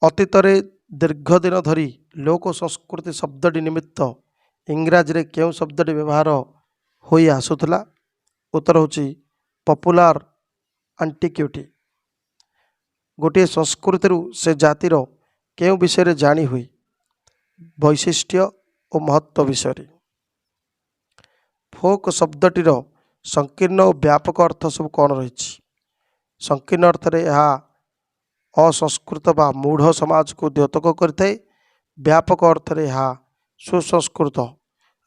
ଅତୀତରେ ଦୀର୍ଘ ଦିନ ଧରି ଲୋକ ସଂସ୍କୃତି ଶବ୍ଦଟି ନିମିତ୍ତ ଇଂରାଜୀରେ କେଉଁ ଶବ୍ଦଟି ବ୍ୟବହାର ହୋଇ ଆସୁଥିଲା? ଉତ୍ତର ହେଉଛି ପପୁଲାର ଆଣ୍ଟିକ୍ୟୁଟି। ଗୋଟିଏ ସଂସ୍କୃତିରୁ ସେ ଜାତିର କେଉଁ ବିଷୟରେ ଜାଣି ହୁଏ? ବୈଶିଷ୍ଟ୍ୟ ଓ ମହତ୍ଵ ବିଷୟରେ। ଫୋକ୍ ଶବ୍ଦଟିର ସଂକୀର୍ଣ୍ଣ ଓ ବ୍ୟାପକ ଅର୍ଥ ସବୁ କ'ଣ ରହିଛି? ସଂକୀର୍ଣ୍ଣ ଅର୍ଥରେ ଏହା ଅସଂସ୍କୃତ ବା ମୂଢ଼ ସମାଜକୁ ଦ୍ୟୋତକ କରିଥାଏ। ବ୍ୟାପକ ଅର୍ଥରେ ଏହା ସୁସଂସ୍କୃତ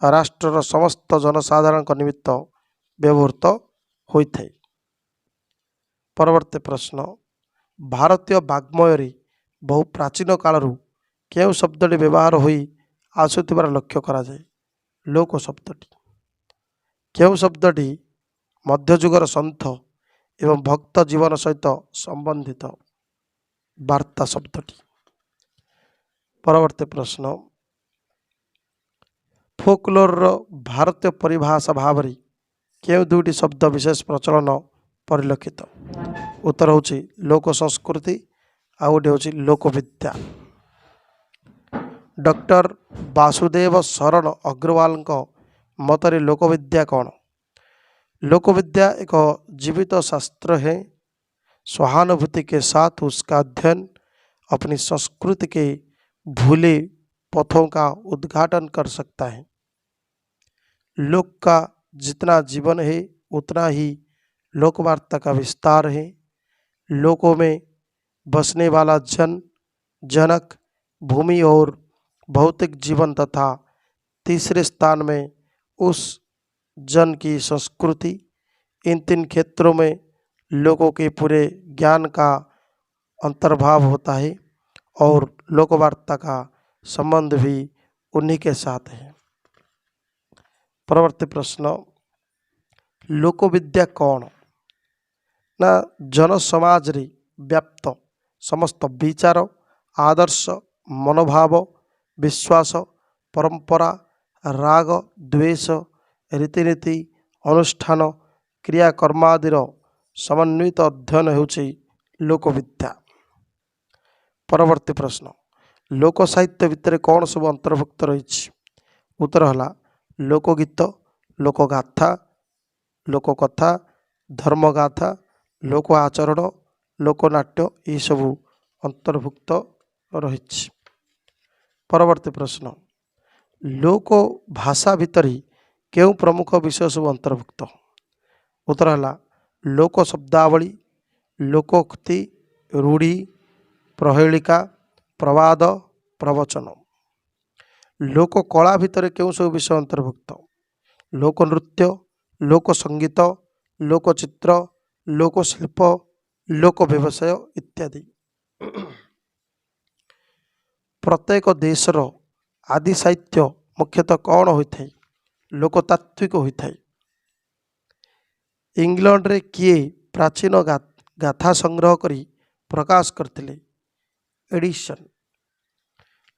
ରାଷ୍ଟ୍ରର ସମସ୍ତ ଜନସାଧାରଣଙ୍କ ନିମିତ୍ତ ବ୍ୟବହୃତ ହୋଇଥାଏ। ପରବର୍ତ୍ତୀ ପ୍ରଶ୍ନ, ଭାରତୀୟ ବାଗ୍ମୟରେ ବହୁ ପ୍ରାଚୀନ କାଳରୁ କେଉଁ ଶବ୍ଦଟି ବ୍ୟବହାର ହୋଇ ଆସୁଥିବାର ଲକ୍ଷ୍ୟ କରାଯାଏ? ଲୋକ ଶବ୍ଦଟି। କେଉଁ ଶବ୍ଦଟି ମଧ୍ୟଯୁଗର ସନ୍ଥ ଏବଂ ଭକ୍ତ ଜୀବନ ସହିତ ସମ୍ବନ୍ଧିତ? ବାର୍ତ୍ତା ଶବ୍ଦଟି। ପରବର୍ତ୍ତୀ ପ୍ରଶ୍ନ, ଫୋକଲୋରର ଭାରତୀୟ ପରିଭାଷା ଭାବରେ କେଉଁ 2ଟି ଶବ୍ଦ ବିଶେଷ ପ୍ରଚଳନ ପରିଲକ୍ଷିତ? ଉତ୍ତର ହେଉଛି ଲୋକ ସଂସ୍କୃତି ଆଉ ଗୋଟେ ହେଉଛି ଲୋକବିଦ୍ୟା। ଡକ୍ଟର ବାସୁଦେବ ଶରଣ ଅଗ୍ରୱାଲଙ୍କ ମତରେ ଲୋକବିଦ୍ୟା କ'ଣ? ଲୋକविद्या एक जीवित शास्त्र है। सहानुभूति के साथ उसका अध्ययन अपनी संस्कृति के भूले पथों का उद्घाटन कर सकता है। लोक का जितना जीवन है उतना ही लोकवार्ता का विस्तार है। लोकों में बसने वाला जन, जनक, भूमि और भौतिक जीवन तथा तीसरे स्थान में उस जन की संस्कृति। इन तीन क्षेत्रों में लोगों के पूरे ज्ञान का अंतर्भाव होता है और लोकवार्ता का संबंध भी उन्हीं के साथ है। परवर्ती प्रश्न, लोकविद्या कौन ना जन समाज रे व्याप्त समस्त विचार, आदर्श, मनोभाव, विश्वास, परंपरा, राग, द्वेष, रीतिनीति, अनुष्ठान, क्रियाकर्मादिर समन्वित अध्ययन होछि लोकविद्या। परवर्ती प्रश्न, लोक साहित्य भितर कौन सब अंतर्भुक्त रही? उत्तर है लोकगीत, लोकगाथा, लोककथा, धर्मगाथा, लोक आचरण, लोकनाट्य ये सब अंतर्भुक्त रही। परवर्ती प्रश्न, लोक भाषा भितर क्यों प्रमुख विषय सब अंतर्भुक्त? उत्तर है लोक शब्दावली, लोकोक्ति, रूढ़ी, प्रहेलिका, प्रवाद, प्रवचन। लोक कला भितर क्यों सब विषय अंतर्भुक्त? लोक नृत्य, लोक संगीत, लोकचित्र, लोकशिल्प, लोक व्यवसाय इत्यादि। प्रत्येक देशर आदि साहित्य मुख्यतः कौन होता है? लोकतात्विक होता है। इंग्लैंड रे किए प्राचीन गाथा संग्रह करी प्रकाश करते? एडिसन।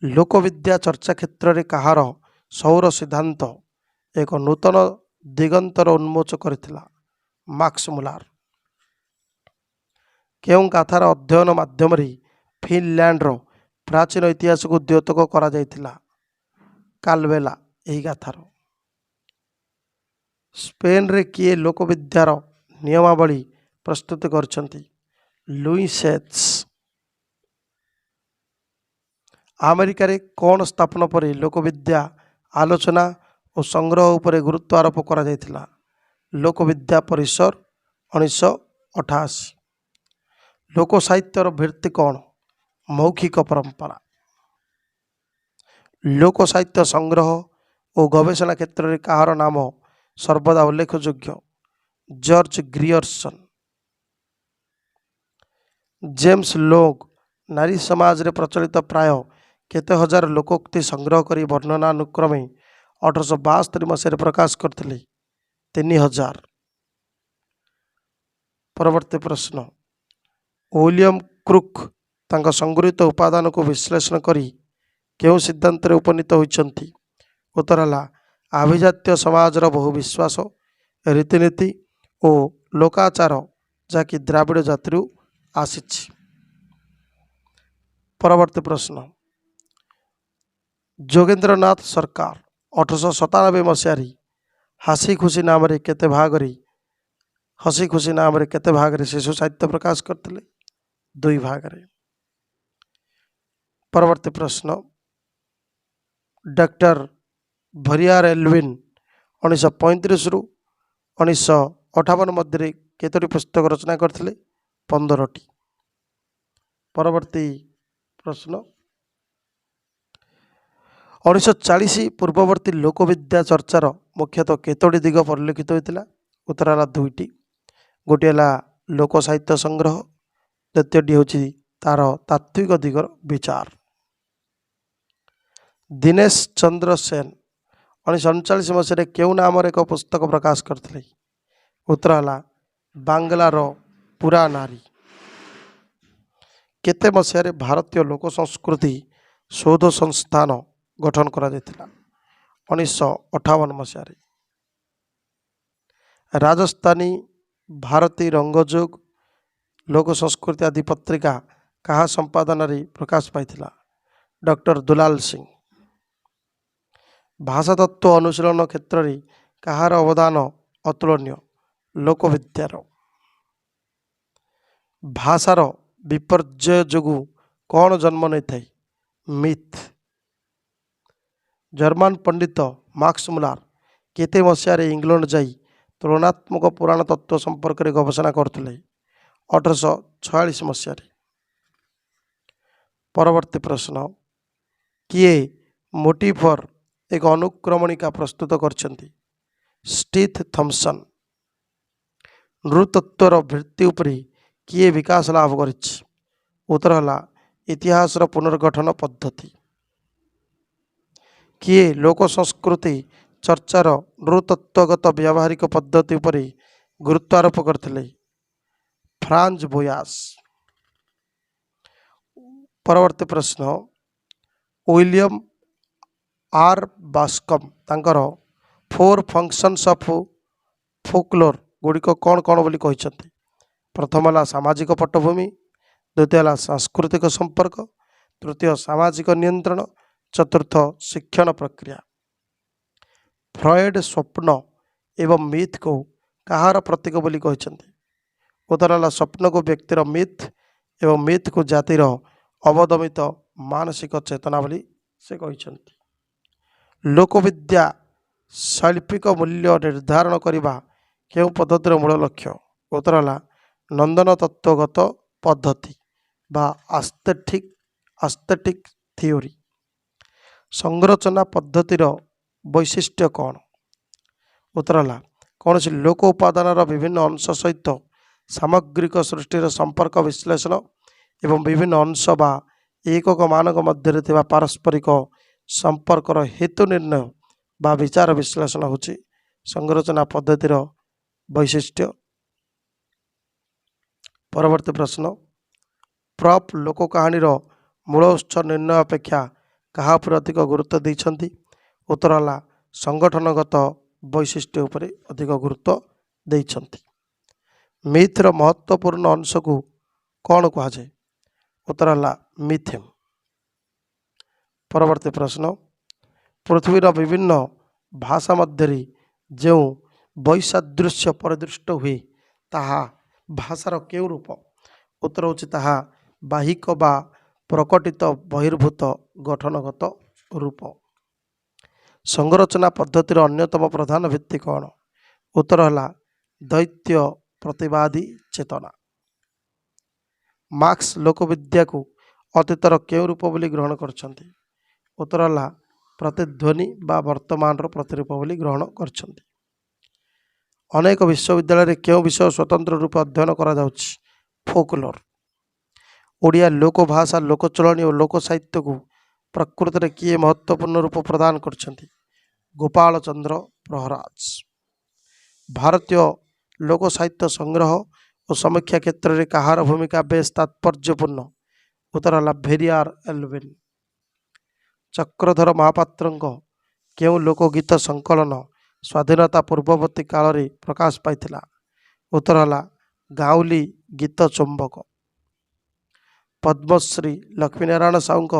लोकविद्या चर्चा क्षेत्र में कहार सौर सिद्धांत एक नूतन दिगंतर उन्मोच करथिला? मार्क्स मुलर। केउं गाथार अध्ययन माध्यम फिनलैंड रो प्राचीन इतिहास को द्योतक करा जायथिला? कालवेला यही गाथार। स्पेन रे किए लोकविद्यार नियमावली प्रस्तुत करछंती? Lewis sets. अमेरिका रे कौन स्थापना पर लोकविद्या आलोचना और संग्रह उपर गुरुत्व आरोप करा जायथिला? लोकविद्या परिसर 1988। लोक साहित्यर भित्ति कौन? मौखिक परंपरा। लोक साहित्य संग्रह और गवेषणा क्षेत्र में कहार नाम सर्वदा उल्लेखयोग्य? George Grierson. जेम्स लोग नारी समाज रे प्रचलित प्राय केते हजार लोकोक्ति संग्रह करी वर्णनानुक्रमे 1872 मसीह प्रकाश करथिले? 3000। परवर्ती प्रश्न, विलियम क्रुक तांका संगृहीत उपादान को विश्लेषण करी केउं सिद्धांत रे उपनीत होइछंती? उत्तर है आभिजात्य समाजर बहु विश्वास, रीतिनीति और लोकाचार जाकि द्राविड़ जाति आसीछि। परवर्ती प्रश्न, जोगेंद्रनाथ सरकार 1897 मसीह हसी खुशी नाम रे केते भागरी हसी खुशी नाम रे केते भागरे शिशु साहित्य प्रकाश करथिले? 2 भागरे। परवर्ती प्रश्न, डॉक्टर भरियार एल्विन 1935 रु 1958 मध्य केतोटी पुस्तक रचना करथिले? 15टी। परवर्ती प्रश्न, 1940 पूर्ववर्ती लोकविद्या चर्चार मुख्यतः केतोटी दिग परिलक्षित होता? उत्तर है 2टी। गोटे है लोक साहित्य संग्रह, द्वितीयटी हूँ तार तात्विक दिगर विचार। दिनेश चंद्र सेन 1939 मसीह केउं नाम एक पुस्तक प्रकाश करथिले? उत्तर है बांग्लार पूरा नारी। केते मसीह भारतीय लोक संस्कृति शोध संस्थान गठन करा जायतिला? 1958 मसीह। राजस्थानी भारती रंगजोग लोक संस्कृति आदि पत्रिका कहा संपादन रे प्रकाश पाइथिला? डॉक्टर दुलाल सिंह। भाषा तत्व अनुशीलन क्षेत्र में कहार अवदान अतुलनीय? लोकविद्यार। भाषार विपर्यय जोगु कौन जन्म नहीं थाए? मिथ। जर्मन पंडित मार्क्स मुलर केते मसीह इंग्लैंड जाई तुलनात्मक पुराण तत्व संपर्क में गवेषणा करथिले? 18 1946 ମସିହାରେ। ପରବର୍ତ୍ତୀ ପ୍ରଶ୍ନ, କିଏ ମୋଟିଫର ଏକ ଅନୁକ୍ରମଣିକା ପ୍ରସ୍ତୁତ କରିଛନ୍ତି? ଷ୍ଟିଥ ଥମ୍ପସନ। ନୃତତ୍ତ୍ୱର ଭିତ୍ତି ଉପରେ କିଏ ବିକାଶ ଲାଭ କରିଛି? ଉତ୍ତର ହେଲା ଇତିହାସର ପୁନର୍ଗଠନ ପଦ୍ଧତି। କିଏ ଲୋକ ସଂସ୍କୃତି ଚର୍ଚ୍ଚାର ନୃତତ୍ତ୍ୱଗତ ବ୍ୟବହାରିକ ପଦ୍ଧତି ଉପରେ ଗୁରୁତ୍ୱ ଆରୋପ କରିଥିଲେ? ଫ୍ରାଞ୍ଚ ବୋୟାସ। ପରବର୍ତ୍ତୀ ପ୍ରଶ୍ନ, ୱିଲିୟମ ଆର୍ ବାସ୍କମ୍ ତାଙ୍କର 4 ଫଙ୍କସନ୍ସ ଅଫ୍ ଫୋକଲୋର ଗୁଡ଼ିକ କ'ଣ କ'ଣ ବୋଲି କହିଛନ୍ତି? ପ୍ରଥମ ହେଲା ସାମାଜିକ ପଟ୍ଟଭୂମି, ଦ୍ୱିତୀୟ ହେଲା ସାଂସ୍କୃତିକ ସମ୍ପର୍କ, ତୃତୀୟ ସାମାଜିକ ନିୟନ୍ତ୍ରଣ, ଚତୁର୍ଥ ଶିକ୍ଷଣ ପ୍ରକ୍ରିୟା। ଫ୍ରଏଡ ସ୍ୱପ୍ନ ଏବଂ ମିଥକୁ କାହାର ପ୍ରତୀକ ବୋଲି କହିଛନ୍ତି? ଉତ୍ତର ହେଲା ସ୍ୱପ୍ନକୁ ବ୍ୟକ୍ତିର ମିଥ୍ ଏବଂ ମିଥକୁ ଜାତିର ଅବଦମିତ ମାନସିକ ଚେତନା ବୋଲି ସେ କହିଛନ୍ତି। ଲୋକବିଦ୍ୟା ଶୈଳ୍ପିକ ମୂଲ୍ୟ ନିର୍ଦ୍ଧାରଣ କରିବା କେଉଁ ପଦ୍ଧତିର ମୂଳ ଲକ୍ଷ୍ୟ? ଉତ୍ତର ହେଲା ନନ୍ଦନ ତତ୍ତ୍ୱଗତ ପଦ୍ଧତି ବା ଆସ୍ଥେଟିକ୍ ଥିଓରି। ସଂରଚନା ପଦ୍ଧତିର ବୈଶିଷ୍ଟ୍ୟ କ'ଣ? ଉତ୍ତର ହେଲା କୌଣସି ଲୋକ ଉପାଦାନର ବିଭିନ୍ନ ଅଂଶ ସହିତ ସାମଗ୍ରିକ ସୃଷ୍ଟିର ସମ୍ପର୍କ ବିଶ୍ଳେଷଣ ଏବଂ ବିଭିନ୍ନ ଅଂଶ ବା ଏକକ ମାନଙ୍କ ମଧ୍ୟରେ ଥିବା ପାରସ୍ପରିକ ସମ୍ପର୍କର ହେତୁ ନିର୍ଣ୍ଣୟ ବା ବିଚାର ବିଶ୍ଳେଷଣ ହେଉଛି ସଂରଚନା ପଦ୍ଧତିର ବୈଶିଷ୍ଟ୍ୟ। ପରବର୍ତ୍ତୀ ପ୍ରଶ୍ନ, ପ୍ରପ୍ ଲୋକ କାହାଣୀର ମୂଳ ଉତ୍ସ ନିର୍ଣ୍ଣୟ ଅପେକ୍ଷା କାହା ଉପରେ ଅଧିକ ଗୁରୁତ୍ୱ ଦେଇଛନ୍ତି? ଉତ୍ତର ହେଲା ସଂଗଠନଗତ ବୈଶିଷ୍ଟ୍ୟ ଉପରେ ଅଧିକ ଗୁରୁତ୍ୱ ଦେଇଛନ୍ତି। ମିଥ୍ର ମହତ୍ତ୍ୱପୂର୍ଣ୍ଣ ଅଂଶକୁ କ'ଣ କୁହାଯାଏ? ଉତ୍ତର ହେଲା ମିଥେମ୍। ପରବର୍ତ୍ତୀ ପ୍ରଶ୍ନ, ପୃଥିବୀର ବିଭିନ୍ନ ଭାଷା ମଧ୍ୟରେ ଯେଉଁ ବୈସାଦୃଶ୍ୟ ପରିଦୃଷ୍ଟ ହୁଏ ତାହା ଭାଷାର କେଉଁ ରୂପ? ଉତ୍ତର ହେଉଛି ତାହା ବାହିକ ବା ପ୍ରକଟିତ ବହିର୍ଭୂତ ଗଠନଗତ ରୂପ। ସଂରଚନା ପଦ୍ଧତିର ଅନ୍ୟତମ ପ୍ରଧାନ ଭିତ୍ତି କ'ଣ? ଉତ୍ତର ହେଲା ଦ୍ୱୈତ ପ୍ରତିବାଦୀ ଚେତନା। ମାର୍କ୍ସ ଲୋକବିଦ୍ୟାକୁ ଅତୀତର କେଉଁ ରୂପ ବୋଲି ଗ୍ରହଣ କରିଛନ୍ତି? ଉତ୍ତର ହେଲା ପ୍ରତିଧ୍ୱନି ବା ବର୍ତ୍ତମାନର ପ୍ରତିରୂପ ବୋଲି ଗ୍ରହଣ କରିଛନ୍ତି। ଅନେକ ବିଶ୍ୱବିଦ୍ୟାଳୟରେ କେଉଁ ବିଷୟ ସ୍ୱତନ୍ତ୍ର ରୂପେ ଅଧ୍ୟୟନ କରାଯାଉଛି? ଫୋକଲୋର। ଓଡ଼ିଆ ଲୋକଭାଷା, ଲୋକଚଳଣି ଓ ଲୋକ ସାହିତ୍ୟକୁ ପ୍ରକୃତରେ କିଏ ମହତ୍ତ୍ୱପୂର୍ଣ୍ଣ ରୂପ ପ୍ରଦାନ କରିଛନ୍ତି? ଗୋପାଳ ଚନ୍ଦ୍ର ପ୍ରହରାଜ। ଭାରତୀୟ ଲୋକ ସାହିତ୍ୟ ସଂଗ୍ରହ ଓ ସମୀକ୍ଷା କ୍ଷେତ୍ରରେ କାହାର ଭୂମିକା ବେଶ୍ ତାତ୍ପର୍ଯ୍ୟପୂର୍ଣ୍ଣ? ଉତ୍ତର ହେଲା ଭେରିଆର ଏଲଭିନ୍। ଚକ୍ରଧର ମହାପାତ୍ରଙ୍କ କେଉଁ ଲୋକଗୀତ ସଂକଳନ ସ୍ୱାଧୀନତା ପୂର୍ବବର୍ତ୍ତୀ କାଳରେ ପ୍ରକାଶ ପାଇଥିଲା? ଉତ୍ତର ହେଲା ଗାଉଁଲି ଗୀତ ଚୁମ୍ବକ। ପଦ୍ମଶ୍ରୀ ଲକ୍ଷ୍ମୀନାରାୟଣ ସାହୁଙ୍କ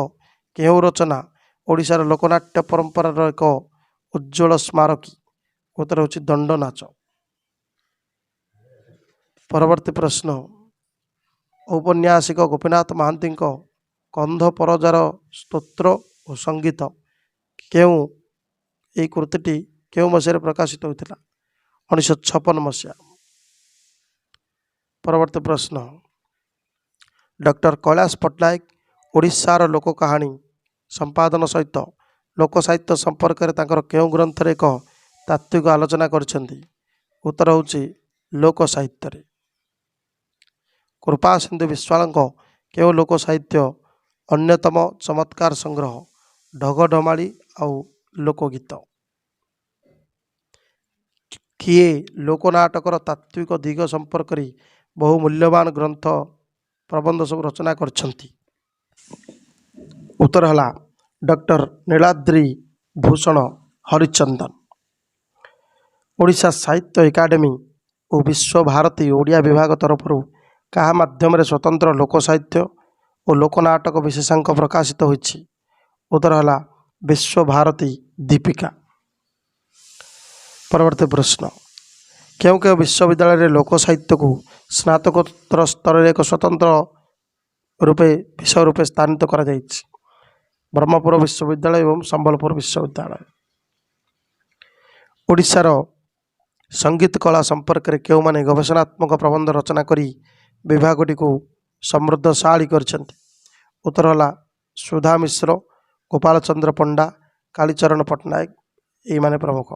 କେଉଁ ରଚନା ଓଡ଼ିଶାର ଲୋକନାଟ୍ୟ ପରମ୍ପରାର ଏକ ଉଜ୍ଜ୍ୱଳ ସ୍ମାରକୀ? ଉତ୍ତର ହେଉଛି ଦଣ୍ଡନାଚ। ପରବର୍ତ୍ତୀ ପ୍ରଶ୍ନ, ଔପନ୍ୟାସିକ ଗୋପୀନାଥ ମହାନ୍ତିଙ୍କ କନ୍ଧ ପରଜାର ସ୍ତୋତ୍ର ଓ ସଙ୍ଗୀତ ଏହି କୃତିଟି କେଉଁ ମସିହାରେ ପ୍ରକାଶିତ ହୋଇଥିଲା? 1956 ମସିହା। ପରବର୍ତ୍ତୀ ପ୍ରଶ୍ନ, ଡକ୍ଟର କୈଳାସ ପଟ୍ଟନାୟକ ଓଡ଼ିଶାର ଲୋକ କାହାଣୀ ସମ୍ପାଦନ ସହିତ ଲୋକ ସାହିତ୍ୟ ସମ୍ପର୍କରେ ତାଙ୍କର କେଉଁ ଗ୍ରନ୍ଥରେ ଏକ ତାତ୍ତ୍ୱିକ ଆଲୋଚନା କରିଛନ୍ତି? ଉତ୍ତର ହେଉଛି ଲୋକ ସାହିତ୍ୟରେ। କୃପାସିନ୍ଧୁ ବିଶ୍ୱାଳଙ୍କ କେଉଁ ଲୋକ ସାହିତ୍ୟ ଅନ୍ୟତମ ଚମତ୍କାର ସଂଗ୍ରହ? ଢଗଢମାଳି ଆଉ ଲୋକଗୀତ। କିଏ ଲୋକନାଟକର ତାତ୍ତ୍ୱିକ ଦିଗ ସମ୍ପର୍କରେ ବହୁ ମୂଲ୍ୟବାନ ଗ୍ରନ୍ଥ ପ୍ରବନ୍ଧ ସବୁ ରଚନା କରିଛନ୍ତି? ଉତ୍ତର ହେଲା ଡକ୍ଟର ନୀଳାଦ୍ରି ଭୂଷଣ ହରିଚନ୍ଦନ। ଓଡ଼ିଶା ସାହିତ୍ୟ ଏକାଡେମୀ ଓ ବିଶ୍ୱଭାରତୀ ଓଡ଼ିଆ ବିଭାଗ ତରଫରୁ କାହା ମାଧ୍ୟମରେ ସ୍ୱତନ୍ତ୍ର ଲୋକ ସାହିତ୍ୟ ଓ ଲୋକନାଟକ ବିଶେଷାଙ୍କ ପ୍ରକାଶିତ ହୋଇଛି? ଉତ୍ତର ହେଲା ବିଶ୍ୱଭାରତୀ ଦୀପିକା। ପରବର୍ତ୍ତୀ ପ୍ରଶ୍ନ, କେଉଁ କେଉଁ ବିଶ୍ୱବିଦ୍ୟାଳୟରେ ଲୋକ ସାହିତ୍ୟକୁ ସ୍ନାତକୋତ୍ତର ସ୍ତରରେ ଏକ ସ୍ୱତନ୍ତ୍ର ବିଷୟ ରୂପେ ସ୍ଥାନିତ କରାଯାଇଛି? ବ୍ରହ୍ମପୁର ବିଶ୍ୱବିଦ୍ୟାଳୟ ଏବଂ ସମ୍ବଲପୁର ବିଶ୍ୱବିଦ୍ୟାଳୟ। ଓଡ଼ିଶାର ସଙ୍ଗୀତ କଳା ସମ୍ପର୍କରେ କେଉଁମାନେ ଗବେଷଣାତ୍ମକ ପ୍ରବନ୍ଧ ରଚନା କରି ବିଭାଗଟିକୁ ସମୃଦ୍ଧଶାଳୀ କରିଛନ୍ତି। उत्तर होला सुधा मिश्र, गोपाल चंद्र पंडा, कालीचरण पट्टनायक, ये माने प्रमुख।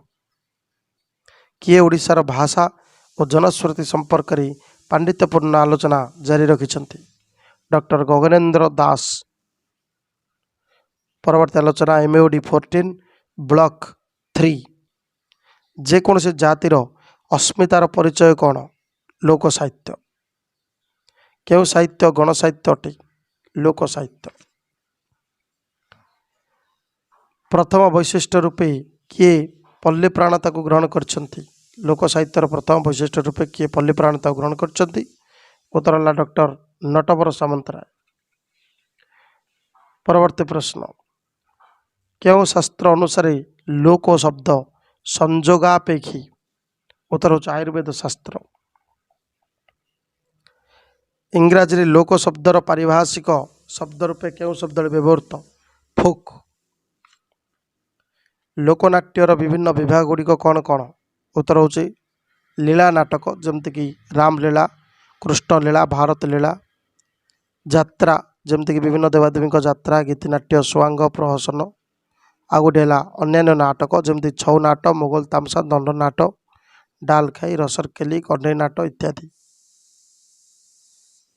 किए ओडिशार भाषा और जनश्रुति संपर्क में पांडित्यपूर्ण आलोचना जारी रखिछन्ति? डॉक्टर गगनेन्द्र दास। परवर्ती आलोचना MAOD 14 ब्लॉक 3। जेकोसी जातिर अस्मितार परिचय कौन? लोक साहित्य। क्यों साहित्य गण साहित्य अटे? लोक साहित्य। प्रथम वैशिष्ट्य रूपे किए पल्ली प्राणता को ग्रहण करछन्ति? लोक साहित्यर प्रथम वैशिष्ट्य रूपे किए पल्ली प्राणता को ग्रहण करछन्ति? उत्तर है डॉक्टर नटवर सामंतराय। परवर्ती प्रश्न, क्यों शास्त्र अनुसार लोक शब्द संजोगापेक्षी? उत्तर हो आयुर्वेद शास्त्र। इंग्राजी लोक शब्दर पारिभाषिक शब्द रूपे क्यों शब्द व्यवहृत? फोक। लोकनाट्यर विभिन्न विभाग गुड़िक कौन कौन? उत्तर हो लीला नाटक जमतीक रामलीला, कृष्ण लीला, भारत लीला, यात्रा जमतीक विभिन्न देवादेवी यात्रा, गीतिनाट्य, स्वांग, प्रहसन। आ गोटे है अन्य नाटक जमती छौ नाट, मोगल तामसा, दंड नाट, डाल खाई, रसरकेली, कन्हई नाट इत्यादि।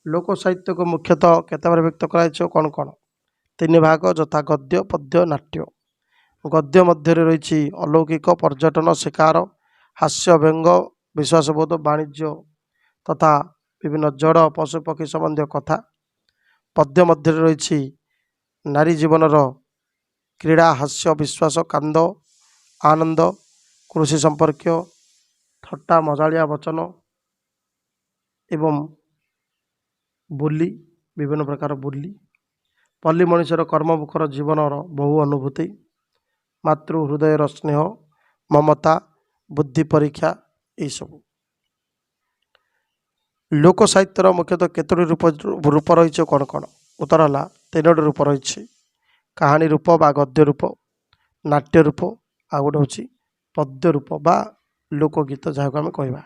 लोक साहित्य को मुख्यतः केते बार व्यक्त कराइछ कौन कौन? 3 भाग यथा गद्य, पद्य, नाट्य। गद्य मध्य रही अलौकिक, पर्यटन, शिकार, हास्य, व्यंग, विश्वासबोध, वाणिज्य तथा विभिन्न जड़ पशु पक्षी संबंधी कथा। पद्य मध्य रही नारी जीवनर क्रीड़ा, हास्य, विश्वास, कांद, आनंद, कृषि संपर्क, थट्टा मजालिया वचन एवं बोली, विभिन्न प्रकार बोली। पल्ली मनुष्यर कर्ममुखर जीवनर बहु अनुभूति, मातृ हृदयर स्नेह, ममता, बुद्धि परीक्षा, यही सब। लोक साहित्यर मुख्यतः केतोटी रूप रही कौन कौन? उत्तर है 3टी रूप रही। कहानी रूप बा गद्य रूप, नाट्य रूप, आ गोटे हूँ पद्य रूप बा लोकगीत जहाँ आम कह।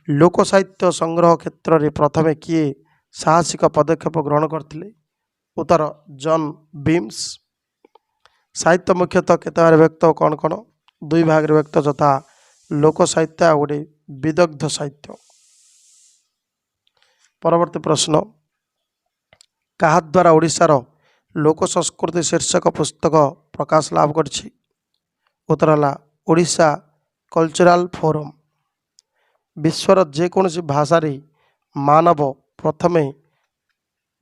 लोक साहित्य संग्रह क्षेत्र में प्रथमे किए साहसिक पदक्षेप ग्रहण करते? उत्तर जॉन बीम्स। साहित्य मुख्यतः केते बार व्यक्त कौन कौन? 2 भाग व्यक्त यथा लोक साहित्य आ गोटे विदग्ध साहित्य। परवर्ती प्रश्न, क्या द्वारा ओडिशार लोक संस्कृति शीर्षक पुस्तक प्रकाश लाभ करछि? उत्तर है ओडिशा कल्चरल फोरम। विश्वर जेकोसी भाषा मानव प्रथमे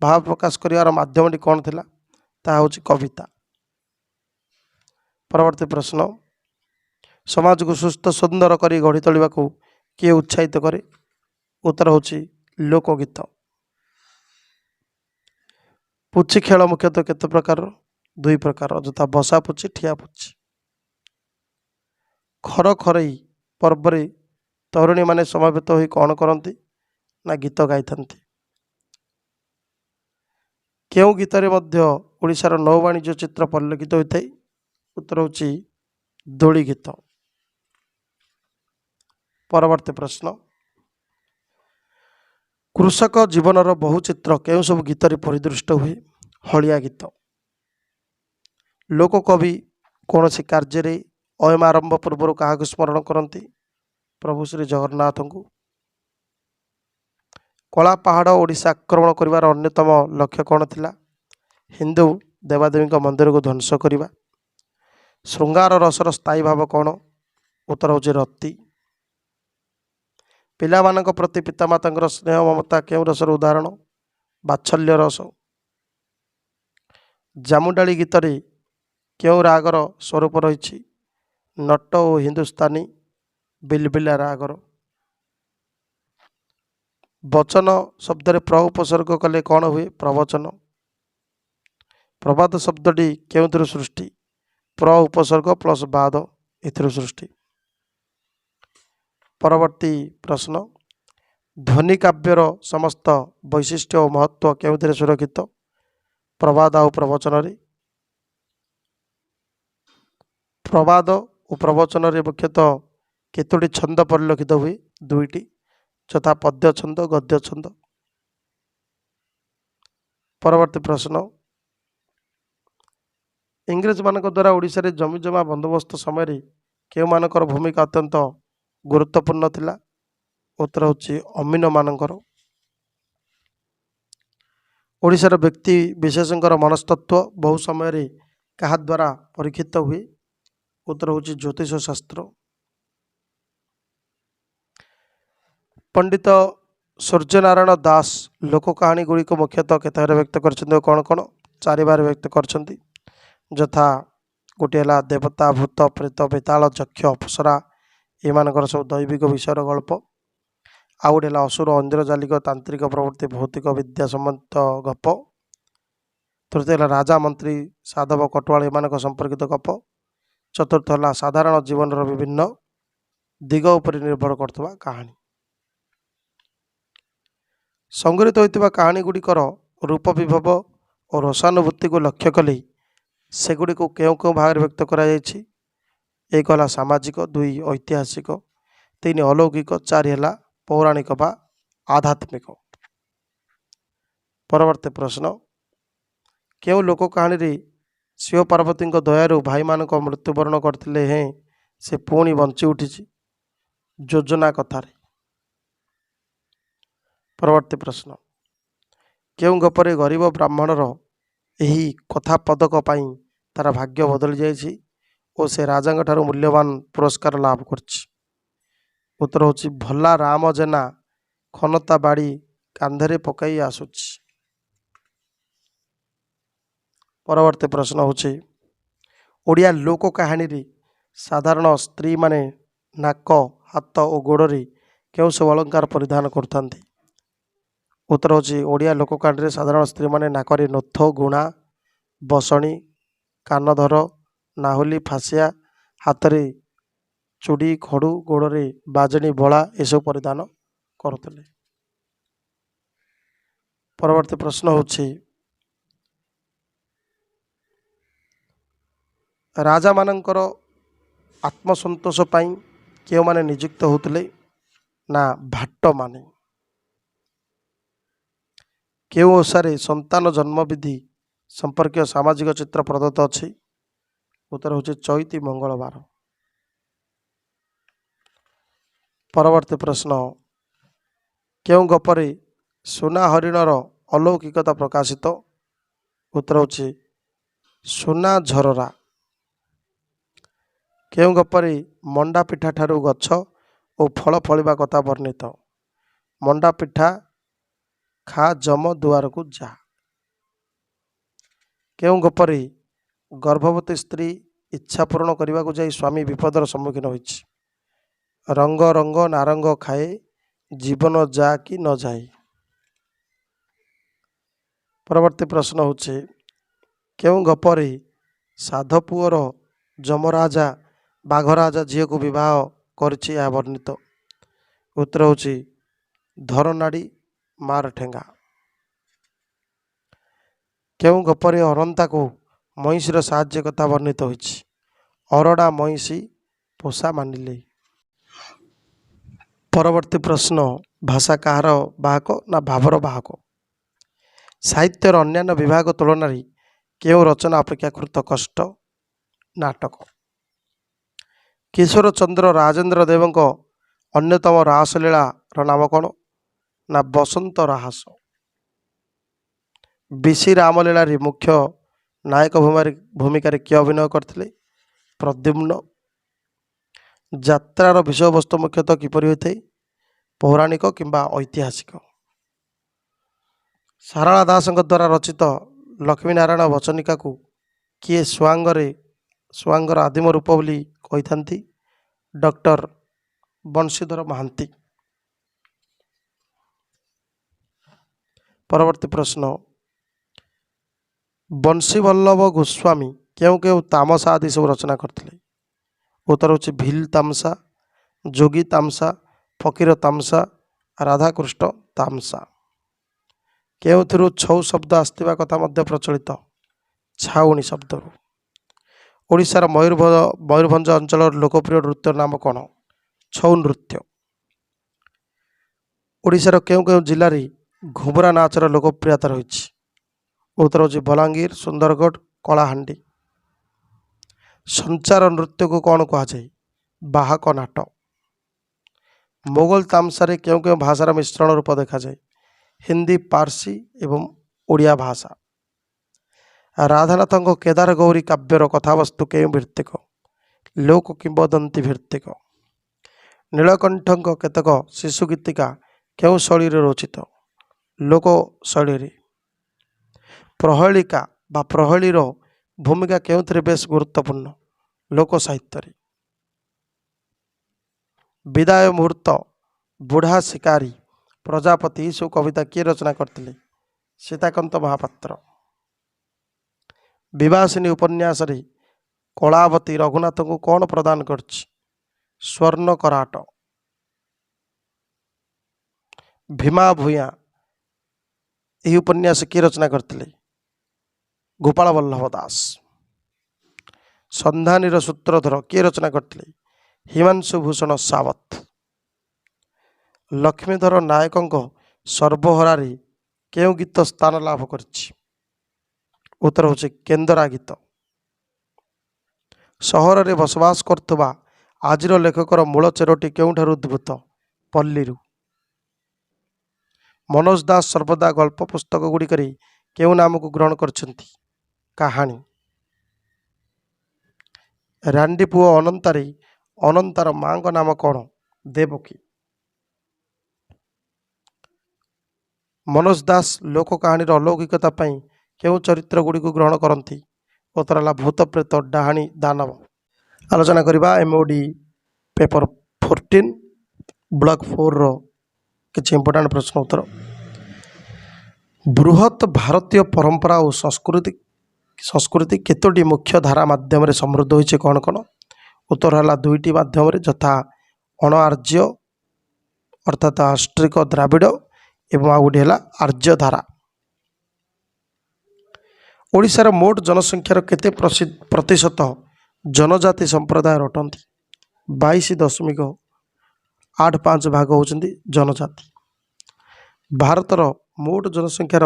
भाव प्रकाश कर माध्यम कौन थिला? ता हूँ कविता। परवर्ती प्रश्न, समाज को सुस्थ सुंदर करी गढ़ी तोलिबा को किए उत्साहित करे? उत्तर हूँ लोकगीत। पुची खेल मुख्यतः केते प्रकार? 2 प्रकार यथा बसा पुची, ठिया पुची। खर खरई पर्व रे तरुणी माने समवेत होई कौन करती? ना गीत गाई थांती। क्यों गीत रे मध्य ओडिशार नौ वाणिज्य चित्र परिलक्षित होता है? उत्तर हूँ दोली गीत। परवर्ती प्रश्न, कृषक जीवनर बहु चित्र क्यों सब गीत रे परिदृष्ट हुए? हलिया गीत। लोक कवि कौन सी कार्य रे अयम आरंभ पूर्व क्या स्मरण करती? प्रभु श्री जगन्नाथ को। कला पहाड़ ओडिशा आक्रमण करिवार अन्यतम लक्ष्य कौन थिला? हिंदू देवादेवी मंदिर को ध्वंस करने। श्रृंगार रसर स्थायी भाव कौन? उत्तर हूँ रति। पिलामानक प्रति पितामाता स्नेह ममता क्यों रसर उदाहरण? बात्सल्य रस। जामुडाली गीत रे क्यों रागर स्वरूप रही? नट और हिंदुस्तानी बिलबिला रागर। वचन शब्द रे प्र उपसर्ग कले कौन हुए? प्रवचन। प्रबाद शब्दटी क्यों सृष्टि? प्र उपसर्ग प्लस बाद एथिर सृष्टि। परवर्ती प्रश्न, ध्वनि काव्यर समस्त वैशिष्ट्य और महत्व क्यों सुरक्षित? प्रबाद और प्रवचन रे। प्रबाद और प्रवचन रे मुख्यतः केतोटी छंद परिलक्षित हुए? 2टी यथा पद्य छंद, गद्य छंद। परवर्ती प्रश्न, इंग्रेज मान द्वारा ओडिशा रे जमी जमा बंदोबस्त समय केउ मानकर भूमिका अत्यंत गुरुत्वपूर्ण थिला? उत्तर होची अमीन मानकर। ओडिशार व्यक्ति विशेषकर मनस्तत्व बहु समय क्या द्वारा परीक्षित हुए? उत्तर होची ज्योतिष शास्त्र। पंडित सूर्यनारायण दास लोक कहानी गुड़िक मुख्यतः केतबार व्यक्त कर कौन कौन? 4 बार व्यक्त कर यथा गोटे है देवता भूत प्रेत बेताल यक्ष अप्सरा एमानकर सब दैविक विषयर गल्प। आउ गोटे है असुर इंद्रजालिक तांत्रिक प्रवृत्ति भौतिक विद्या संबंधित गप। तृतीय है राजा मंत्री साधव कटुआल एमान संपर्कित गप। चतुर्थ है साधारण जीवन विभिन्न दिग उपर निर्भर करथबा कहानी। संग्रहित होइतिबा कहानी गुड़िकर रूप विभव और रसानुभूति को लक्ष्य कले सेगुड़ी को क्यों क्यों भाग व्यक्त करा जायछि? एक है सामाजिक, 2 ऐतिहासिक, 3 अलौकिक, 4 है पौराणिक बा आध्यात्मिक। परवर्ती प्रश्न, क्यों लोक कहानी शिव पार्वती दयारू भाई मान मृत्युवरण करते हैं से पुणी बंची उठी? योजना कथार। परवर्ती प्रश्न, क्यों गपरे गरीब ब्राह्मणर यही कथा पदक पाई तार भाग्य बदली जाइछि और से राजा ठारू मूल्यवान पुरस्कार लाभ करछि? उत्तर होछि भला राम जेना खनता बाड़ी कांधरे पकाई आसुछि। परवर्ती प्रश्न होछि, ओडिया लोक कहानी रे साधारण स्त्री माने नाक हाथ और गोड़े क्यों सब अलंकार परिधान करथांती? उत्तर होछि ओडिया लोक कहानी रे साधारण स्त्री माने नाकरे नथ गुणा बसणी कानधर नाहुली फासिया हाथ में चूड़ी खड़ू गोड़े बाजणी बला एसब परिधान करते। परवर्ती प्रश्न होछि, राजा मानकर आत्मसंतोष पाई क्यों माने नियुक्त होते? ना भाट माने। क्यों ओषारे संतान जन्म विधि संपर्क सामाजिक चित्र प्रदत्त अच्छी? उत्तर होछि चैती मंगलवार। परवर्ती प्रश्न, क्यों गपरे सुना हरिणर अलौकिकता प्रकाशित? उत्तर होछि सुना झररा। क्यों गपरे मंडा पिठा ठारू गछ और फल फलिबा कथा वर्णित? मंडा पिठा खा जम दुआर को जा। क्यों गपरे गर्भवती स्त्री इच्छा पूर्ण करने को जाई स्वामी विपदर सम्मुखीन होइछि? रंग रंग नारंग खाए जीवन जा कि न जाए। परवर्ती प्रश्न होछि, क्यों गपरे साधपुअर जमराजा बाघराजा झील को विवाह करछि या वर्णित? उत्तर होछि धरनाड़ी मार ठेंगा। क्यों गपरे अरंता को महिषीर साहाଯ୍य कथा वर्णित होइछि? अरड़ा महिषी पोषा मानिले। परवर्ती प्रश्न, भाषा कहार बाहक ना भावर बाहक? साहित्यर अन्यान्य विभाग तुलन क्यों रचना अपेक्षाकृत कष्ट? नाटक। किशोर चंद्र राजेंद्र देव अन्यतम रासलीला नाम कौन? ना बसंत राहस। बीसी रामलीला मुख्य नायक भूमिका किए अभिनय करते? प्रद्युम्न। यात्रार विषय वस्तु मुख्यतः किपर होता है? पौराणिक किंबा ऐतिहासिक। सारला दास द्वारा रचित लक्ष्मीनारायण वचनिका को किए स्वांगर आदिम रूप बोली कही? डॉक्टर बंशीधर महांती। परवर्ती प्रश्न, बंशीवल्लभ गोस्वामी क्यों क्यों तामसा आदि सब रचना करते? उत्तर होछि भील तामसा, जोगी तामसा, फकीर तामसा, राधाकृष्ण तामसा। केउथिरु छौ शब्द आसथिबा कथा मध्य प्रचलित? छाउणी शब्द। ओडिशार मयूरभंज अंचल लोकप्रिय नृत्य नाम कौन? छौ नृत्य। ओडिशार केउं केउं जिल्ला रे घुमरा नाचर लोकप्रियता रही? उत्तर होची बलांगीर, सुंदरगढ़, कलाहांडी। संचार नृत्य को कौन कहा जाए? बाहक नाट। मोगल तामसा क्यों क्यों भाषार मिश्रण रूप देखा जाए? हिंदी, पारसी एवं ओडिया भाषा। राधानाथ केदार गौरी काव्यर कथावस्तु क्यों भित्तिक? लोक किंबदंती भित्तिक। नीलकंठ केतक शिशु गीतिका क्यों शैली रचित? लोक शैली। प्रहेलिका बा प्रहेलीर भूमिका क्यों बेस गुरुत्वपूर्ण? लोक साहित्य। विदाय मुहूर्त, बुढ़ा शिकारी, प्रजापति सब कविता किए रचना करते? सीताकांत महापात्र। विवासिनी उपन्यास कलावती रघुनाथ को कौन प्रदान कर? स्वर्ण कराट। भीमा भूया यही उपन्यास किए रचना करते? गोपाल वल्लभ दास। संधानीर सूत्रधर किए रचना करते? हिमांशु भूषण सावत। लक्ष्मीधर नायकों सर्वहरारी क्यों गीत स्थान लाभ कर? उत्तर होचे केंदरा गीत। सहर रे बसवास करथुबा आजिर लेखकर मूल चेरटी केउठारु उद्भूत? पल्लीरु। मनोज दास सर्वदा गल्प पुस्तक गुड़िक केउ नाम को ग्रहण करछंती? कहानी। रांडी पुओ अनंतारी अनंतार मां को नाम कौन? देवकी। मनोज दास लोक कहानी अलौकिकता केउ चरित्र गुड़ी को ग्रहण करती? उत्तर है भूत प्रेत डाहाणी दानव। आलोचना करवा एमओडी पेपर 14 ब्लॉक 4 रो किसी इंपोर्टेंट प्रश्न उत्तर। बृहत भारतीय परंपरा और संस्कृति केतोटी मुख्य धारा माध्यम रे समृद्ध होइछे? कौन कौन? उत्तर है दुईटी माध्यम रे, यथा अण आर्य अर्थात आष्ट्रिक द्राविड़ एवं आ गोटे है आर्य धारा। ओडिशार मोट जनसंख्यार केते प्रतिशत जनजाति संप्रदाय अटंती? 22.85 भाग होचंती जनजाति। भारतर मोट जनसंख्यार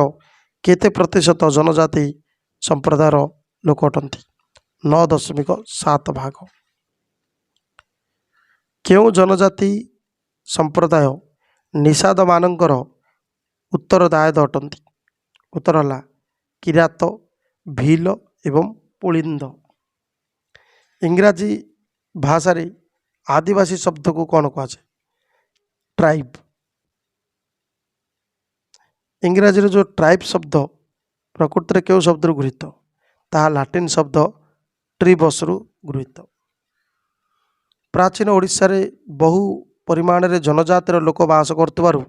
केते प्रतिशत जनजाति संप्रदायर लोक अटंती? 9.7 भाग। क्यों जनजाति संप्रदाय निषाद मानकर उत्तरदायद अटंती? उत्तर है किरात, भील एवं पुलिंद। इंग्राजी भाषा रे आदिवासी शब्द को कौन कहा जाए? ट्राइब। इंग्राजी जो ट्राइब शब्द प्रकृति में क्यों शब्द गृहीत? ताहा लाटिन शब्द ट्रिबस रु गृहीत। प्राचीन ओडिशा रे बहु परिमाण रे जनजातिर लोक बास करतबारु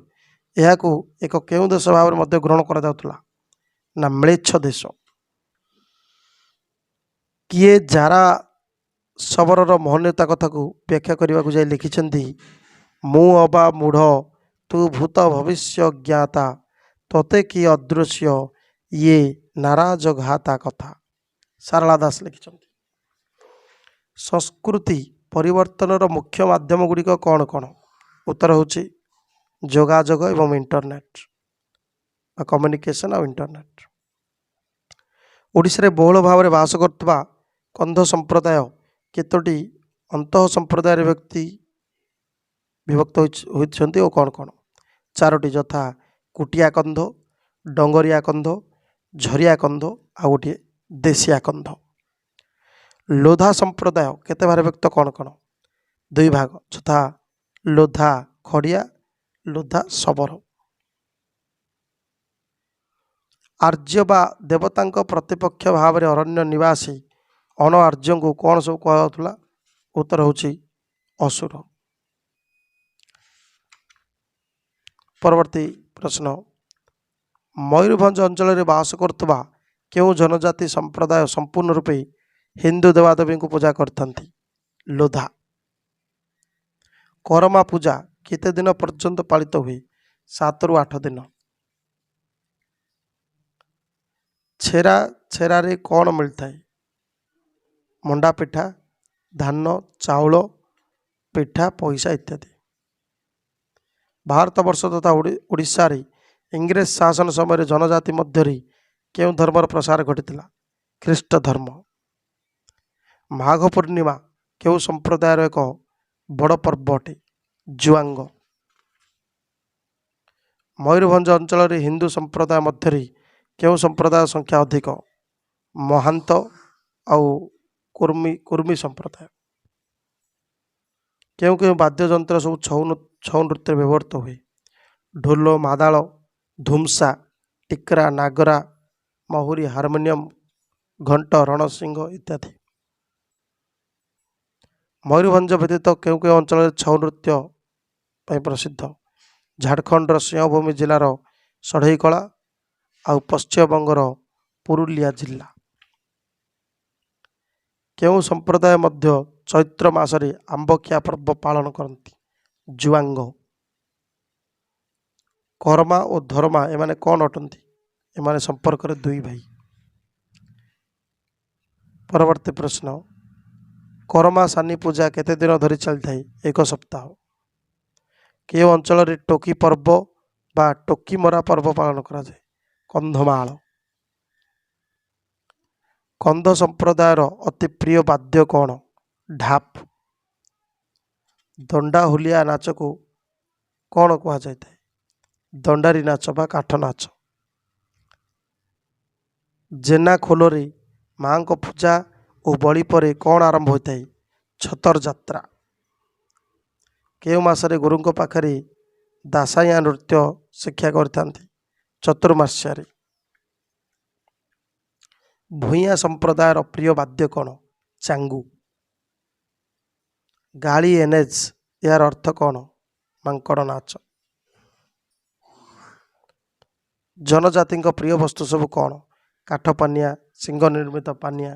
एहाकु एक केउं देश भाव में मध्य ग्रहण करा जाउतला? ना म्लेच्छ देश। किए जारा सबरर महनीयता कथा को व्याख्या करने को जाए लिखिछंती? मु अबा मूढ़ तू भूत भविष्य ज्ञाता तोते कि अदृश्य ये नाराज घाता कथा। सारला दास लिखिछंती। संस्कृति परिवर्तनर मुख्य माध्यम गुड़िक कौन कौन? उत्तर होची जोगाजोग एवं इंटरनेट, कम्युनिकेशन और इंटरनेट। ओडिशा रे बहुल भाव में बास करतबा कंध संप्रदाय केतोटी अंतः संप्रदाय व्यक्ति विभक्त होइछन्ति और कौन कौन? 4टी, यथा कुटिया कंध, डंगरिया कंध, झरिया कंध आ गोटे देशिया कंध। लोधा संप्रदाय केते भाग व्यक्त? कौन कौन? 2 भाग, यथा लोधा खड़िया, लोधा सबर। आर्य बा देवता प्रतिपक्ष भाव में अरण्य निवासी अण आर्य को कौन सब कहला? उत्तर होची असुर। परवर्ती प्रश्न, मयूरभंज अंचल में बास करतबा क्यों जनजाति संप्रदाय संपूर्ण रूपे हिंदू देवादेवी को पूजा करथंती? लोधा। करमा पूजा केते दिन पर्यंत पालित हुए? 7 रु 8 दिन। छेरा छेरा रे कौन मिलता है? मंडा पिठा, धान, चाउल, पिठा, पैसा इत्यादि। भारत वर्ष तथा ओडिशा रे इंग्रेज शासन समय जनजाति मध्य କେଉଁ ଧର୍ମର ପ୍ରସାର ଘଟିଥିଲା? ଖ୍ରୀଷ୍ଟ ଧର୍ମ। ମାଘ ପୂର୍ଣ୍ଣିମା କେଉଁ ସମ୍ପ୍ରଦାୟର ଏକ ବଡ଼ ପର୍ବ ଅଟେ? ଜୁଆଙ୍ଗ। ମୟୂରଭଞ୍ଜ ଅଞ୍ଚଳରେ ହିନ୍ଦୁ ସମ୍ପ୍ରଦାୟ ମଧ୍ୟରେ କେଉଁ ସମ୍ପ୍ରଦାୟ ସଂଖ୍ୟା ଅଧିକ? ମହାନ୍ତ ଆଉ କୁର୍ମୀ ସମ୍ପ୍ରଦାୟ। କେଉଁ କେଉଁ ବାଦ୍ୟଯନ୍ତ୍ର ସବୁ ଛଉ ନୃତ୍ୟରେ ବ୍ୟବହୃତ ହୁଏ? ଢୋଲ, ମାଦାଳ, ଧୁମସା, ଟିକ୍ରା, ନାଗରା, ମହୁରୀ, ହାରମୋନିୟମ, ଘଣ୍ଟ, ରଣସିଂହ ଇତ୍ୟାଦି। ମୟୂରଭଞ୍ଜ ବ୍ୟତୀତ କେଉଁ କେଉଁ ଅଞ୍ଚଳରେ ଛଉ ନୃତ୍ୟ ପାଇଁ ପ୍ରସିଦ୍ଧ? ଝାଡ଼ଖଣ୍ଡର ସିଂହଭୂମି ଜିଲ୍ଲାର ଷଢ଼େଇକଳା ଆଉ ପଶ୍ଚିମବଙ୍ଗର ପୁରୁଲିଆ ଜିଲ୍ଲା। କେଉଁ ସମ୍ପ୍ରଦାୟ ମଧ୍ୟ ଚୈତ୍ର ମାସରେ ଆମ୍ବଖିଆ ପର୍ବ ପାଳନ କରନ୍ତି? ଜୁଆଙ୍ଗ। କରମା ଓ ଧରମା ଏମାନେ କ'ଣ ଅଟନ୍ତି? ଏମାନେ ସମ୍ପର୍କରେ ଦୁଇ ଭାଇ। ପରବର୍ତ୍ତୀ ପ୍ରଶ୍ନ, କରମା ସାନି ପୂଜା କେତେ ଦିନ ଧରି ଚାଲିଥାଏ? 1 ସପ୍ତାହ। କେଉଁ ଅଞ୍ଚଳରେ ଟୋକି ପର୍ବ ବା ଟୋକି ମରା ପର୍ବ ପାଳନ କରାଯାଏ? କନ୍ଧମାଳ। କନ୍ଧ ସମ୍ପ୍ରଦାୟର ଅତି ପ୍ରିୟ ବାଦ୍ୟ କ'ଣ? ଢାପ୍। ଦଣ୍ଡା ହୁଲିଆ ନାଚକୁ କ'ଣ କୁହାଯାଇଥାଏ? ଦଣ୍ଡାରୀ ନାଚ ବା କାଠ ନାଚ। ଜେନା ଖୋଲରେ ମାଙ୍କ ପୂଜା ଓ ବଳି ପରେ କ'ଣ ଆରମ୍ଭ ହୋଇଥାଏ? ଛତର ଯାତ୍ରା। କେଉଁ ମାସରେ ଗୁରୁଙ୍କ ପାଖରେ ଦାସାଇଁଆ ନୃତ୍ୟ ଶିକ୍ଷା କରିଥାନ୍ତି? ଚତୁର୍ମାସ୍ୟାରେ। ଭୂଇଁଆ ସମ୍ପ୍ରଦାୟର ପ୍ରିୟ ବାଦ୍ୟ କ'ଣ? ଚାଙ୍ଗୁ। ଗାଳି ଏନେଜ୍ ଏହାର ଅର୍ଥ କ'ଣ? ମାଙ୍କଡ଼ ନାଚ। ଜନଜାତିଙ୍କ ପ୍ରିୟ ବସ୍ତୁ ସବୁ କ'ଣ? କାଠ ପାନିଆ, ଶିଙ୍ଗ ନିର୍ମିତ ପାନିଆ।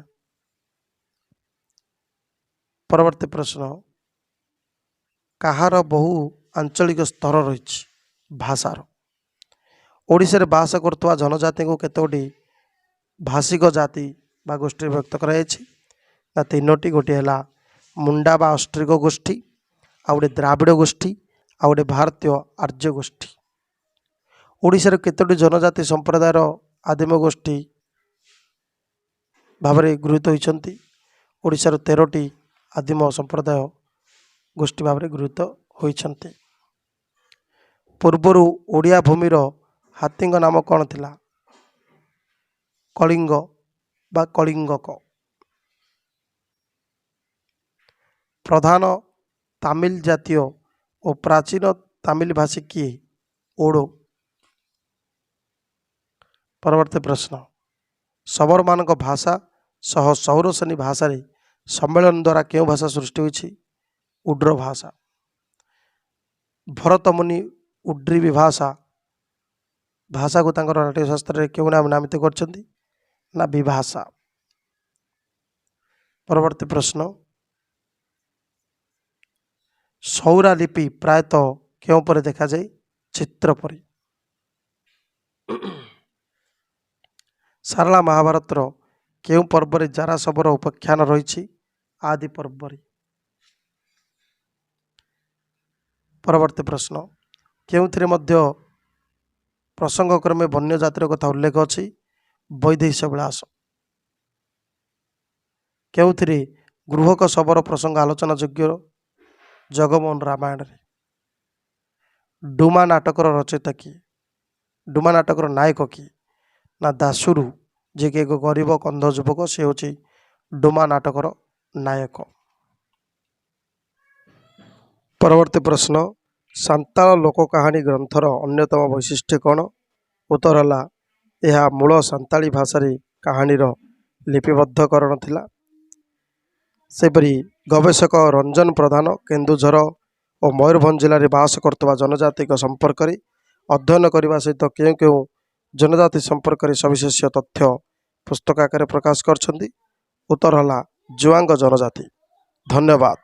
ପରବର୍ତ୍ତୀ ପ୍ରଶ୍ନ, କାହାର ବହୁ ଆଞ୍ଚଳିକ ସ୍ତର ରହିଛି? ଭାଷାର। ଓଡ଼ିଶାରେ ବାସ କରୁଥିବା ଜନଜାତିଙ୍କୁ କେତୋଟି ଭାଷିକ ଜାତି ବା ଗୋଷ୍ଠୀରେ ବିଭକ୍ତ କରାଯାଇଛି? ନା 3ଟି। ଗୋଟିଏ ହେଲା ମୁଣ୍ଡା ବା ଅଷ୍ଟ୍ରିକ ଗୋଷ୍ଠୀ, ଆଉ ଗୋଟେ ଦ୍ରାବିଡ଼ ଗୋଷ୍ଠୀ, ଆଉ ଗୋଟେ ଭାରତୀୟ ଆର୍ଯ୍ୟ ଗୋଷ୍ଠୀ। ଓଡ଼ିଶାର କେତୋଟି ଜନଜାତି ସମ୍ପ୍ରଦାୟର ଆଦିମ ଗୋଷ୍ଠୀ ଭାବରେ ଗୃହୀତ ହୋଇଛନ୍ତି? ଓଡ଼ିଶାର 13ଟି ଆଦିମ ସମ୍ପ୍ରଦାୟ ଗୋଷ୍ଠୀ ଭାବରେ ଗୃହୀତ ହୋଇଛନ୍ତି। ପୂର୍ବରୁ ଓଡ଼ିଆ ଭୂମିର ହାତୀଙ୍କ ନାମ କ'ଣ ଥିଲା? କଳିଙ୍ଗ ବା କଳିଙ୍ଗକ। ପ୍ରଧାନ ତାମିଲ ଜାତୀୟ ଓ ପ୍ରାଚୀନ ତାମିଲ ଭାଷୀ କିଏ? ଓଡୋ। ପରବର୍ତ୍ତୀ ପ୍ରଶ୍ନ, ଶବରମାନଙ୍କ ଭାଷା ସହ ସୌରସେନୀ ଭାଷାରେ ସମ୍ମିଳନ ଦ୍ୱାରା କେଉଁ ଭାଷା ସୃଷ୍ଟି ହୋଇଛି? ଉଡ୍ର ଭାଷା। ଭରତମୁନି ଉଡ୍ରୀ ଭାଷାକୁ ତାଙ୍କର ନାଟ୍ୟଶାସ୍ତ୍ରରେ କେଉଁ ନାମ ନାମିତ କରିଛନ୍ତି? ନା ବିଭାଷା। ପରବର୍ତ୍ତୀ ପ୍ରଶ୍ନ, ସୌରା ଲିପି ପ୍ରାୟତଃ କେଉଁ ପରି ଦେଖାଯାଏ? ଚିତ୍ର ପରି। ସାରଳା ମହାଭାରତର କେଉଁ ପର୍ବରେ ଜାରା ଶବର ଉପାଖ୍ୟାନ ରହିଛି? ଆଦି ପର୍ବରେ। ପରବର୍ତ୍ତୀ ପ୍ରଶ୍ନ, କେଉଁଥିରେ ମଧ୍ୟ ପ୍ରସଙ୍ଗକ୍ରମେ ବନ୍ୟ ଜାତିର କଥା ଉଲ୍ଲେଖ ଅଛି? ବୈଦେହୀଶ ବିଳାସ। କେଉଁଥିରେ ଗୃହକ ଶବର ପ୍ରସଙ୍ଗ ଆଲୋଚନା ଯୋଗ୍ୟ? ଜଗମୋହନ ରାମାୟଣରେ। ଡୁମା ନାଟକର ରଚୟିତା କିଏ? ଡୁମା ନାଟକର ନାୟକ କିଏ? ନା ଦାଶୁରୁ, ଯିଏକି ଏକ ଗରିବ କନ୍ଧ ଯୁବକ, ସେ ହେଉଛି ଡୁମା ନାଟକର ନାୟକ। ପରବର୍ତ୍ତୀ ପ୍ରଶ୍ନ, ସାନ୍ତାଳ ଲୋକ କାହାଣୀ ଗ୍ରନ୍ଥର ଅନ୍ୟତମ ବୈଶିଷ୍ଟ୍ୟ କ'ଣ? ଉତ୍ତର ହେଲା, ଏହା ମୂଳ ସାନ୍ତାଳୀ ଭାଷାରେ କାହାଣୀର ଲିପିବଦ୍ଧକରଣ ଥିଲା। ସେପରି ଗବେଷକ ରଞ୍ଜନ ପ୍ରଧାନ କେନ୍ଦୁଝର ଓ ମୟୂରଭଞ୍ଜ ଜିଲ୍ଲାରେ ବାସ କରୁଥିବା ଜନଜାତିଙ୍କ ସମ୍ପର୍କରେ ଅଧ୍ୟୟନ କରିବା ସହିତ କେଉଁ କେଉଁ ଜନଜାତି ସମ୍ପର୍କରେ ସବିଶେଷ ତଥ୍ୟ ପୁସ୍ତକ ଆକାରରେ ପ୍ରକାଶ କରିଛନ୍ତି? ଉତ୍ତର ହେଲା ଜୁଆଙ୍ଗ ଜନଜାତି। ଧନ୍ୟବାଦ।